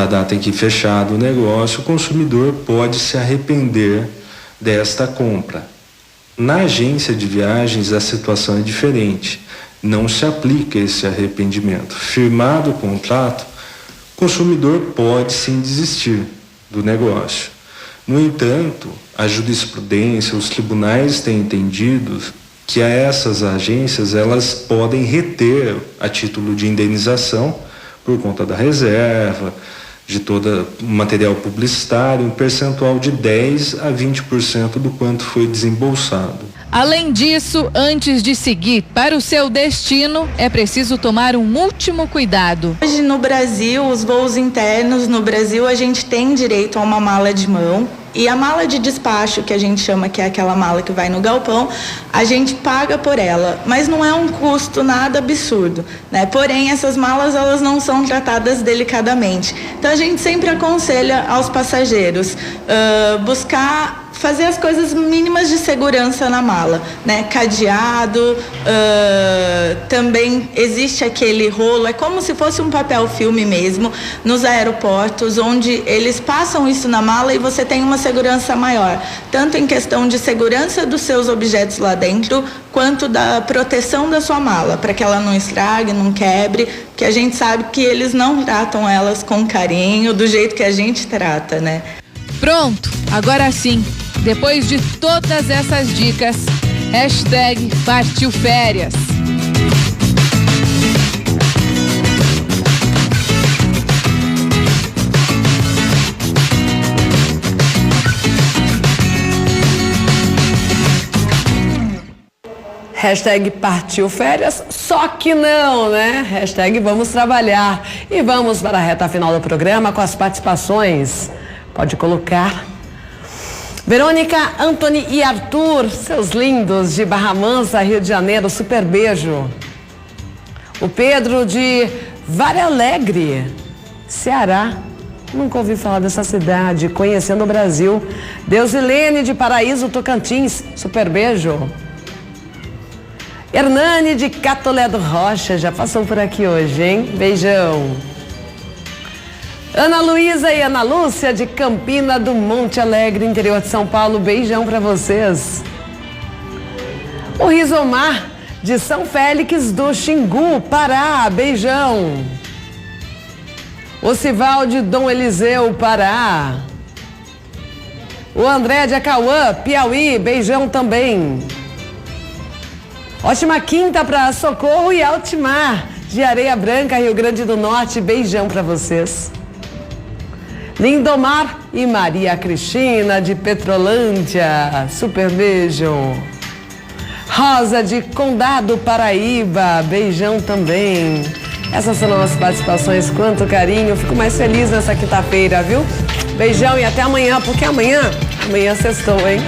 data em que fechado o negócio, o consumidor pode se arrepender desta compra. Na agência de viagens, a situação é diferente. Não se aplica esse arrependimento. Firmado o contrato, o consumidor pode sim desistir do negócio. No entanto, a jurisprudência, os tribunais têm entendido que essas agências elas podem reter a título de indenização por conta da reserva, de todo o material publicitário, um percentual de 10% a 20% do quanto foi desembolsado. Além disso, antes de seguir para o seu destino, é preciso tomar um último cuidado. Hoje no Brasil, os voos internos no Brasil, a gente tem direito a uma mala de mão. E a mala de despacho, que a gente chama, que é aquela mala que vai no galpão, a gente paga por ela, mas não é um custo nada absurdo, né? Porém, essas malas, elas não são tratadas delicadamente. Então, a gente sempre aconselha aos passageiros buscar fazer as coisas mínimas de segurança na mala, né? Cadeado, também existe aquele rolo, é como se fosse um papel filme mesmo, nos aeroportos, onde eles passam isso na mala e você tem uma segurança maior, tanto em questão de segurança dos seus objetos lá dentro, quanto da proteção da sua mala, para que ela não estrague, não quebre, que a gente sabe que eles não tratam elas com carinho, do jeito que a gente trata, né? Pronto, agora sim, depois de todas essas dicas, #partiu férias. #partiu férias, só que não, né? #vamos trabalhar. E vamos para a reta final do programa com as participações. Pode colocar. Verônica, Antony e Arthur, seus lindos de Barra Mansa, Rio de Janeiro, super beijo. O Pedro de Vale Alegre, Ceará. Nunca ouvi falar dessa cidade, conhecendo o Brasil. Deusilene de Paraíso, Tocantins, super beijo. Hernani de Catolé do Rocha, já passou por aqui hoje, hein? Beijão. Ana Luísa e Ana Lúcia de Campina do Monte Alegre, interior de São Paulo, beijão pra vocês. O Rizomar de São Félix do Xingu, Pará, beijão. O Cival de Dom Eliseu, Pará. O André de Acauã, Piauí, beijão também. Ótima quinta para Socorro e Altimar, de Areia Branca, Rio Grande do Norte, beijão para vocês. Lindomar e Maria Cristina, de Petrolândia, super beijo. Rosa de Condado, Paraíba, beijão também. Essas são as participações, quanto carinho, fico mais feliz nessa quinta-feira, viu? Beijão e até amanhã, porque amanhã sextou, hein?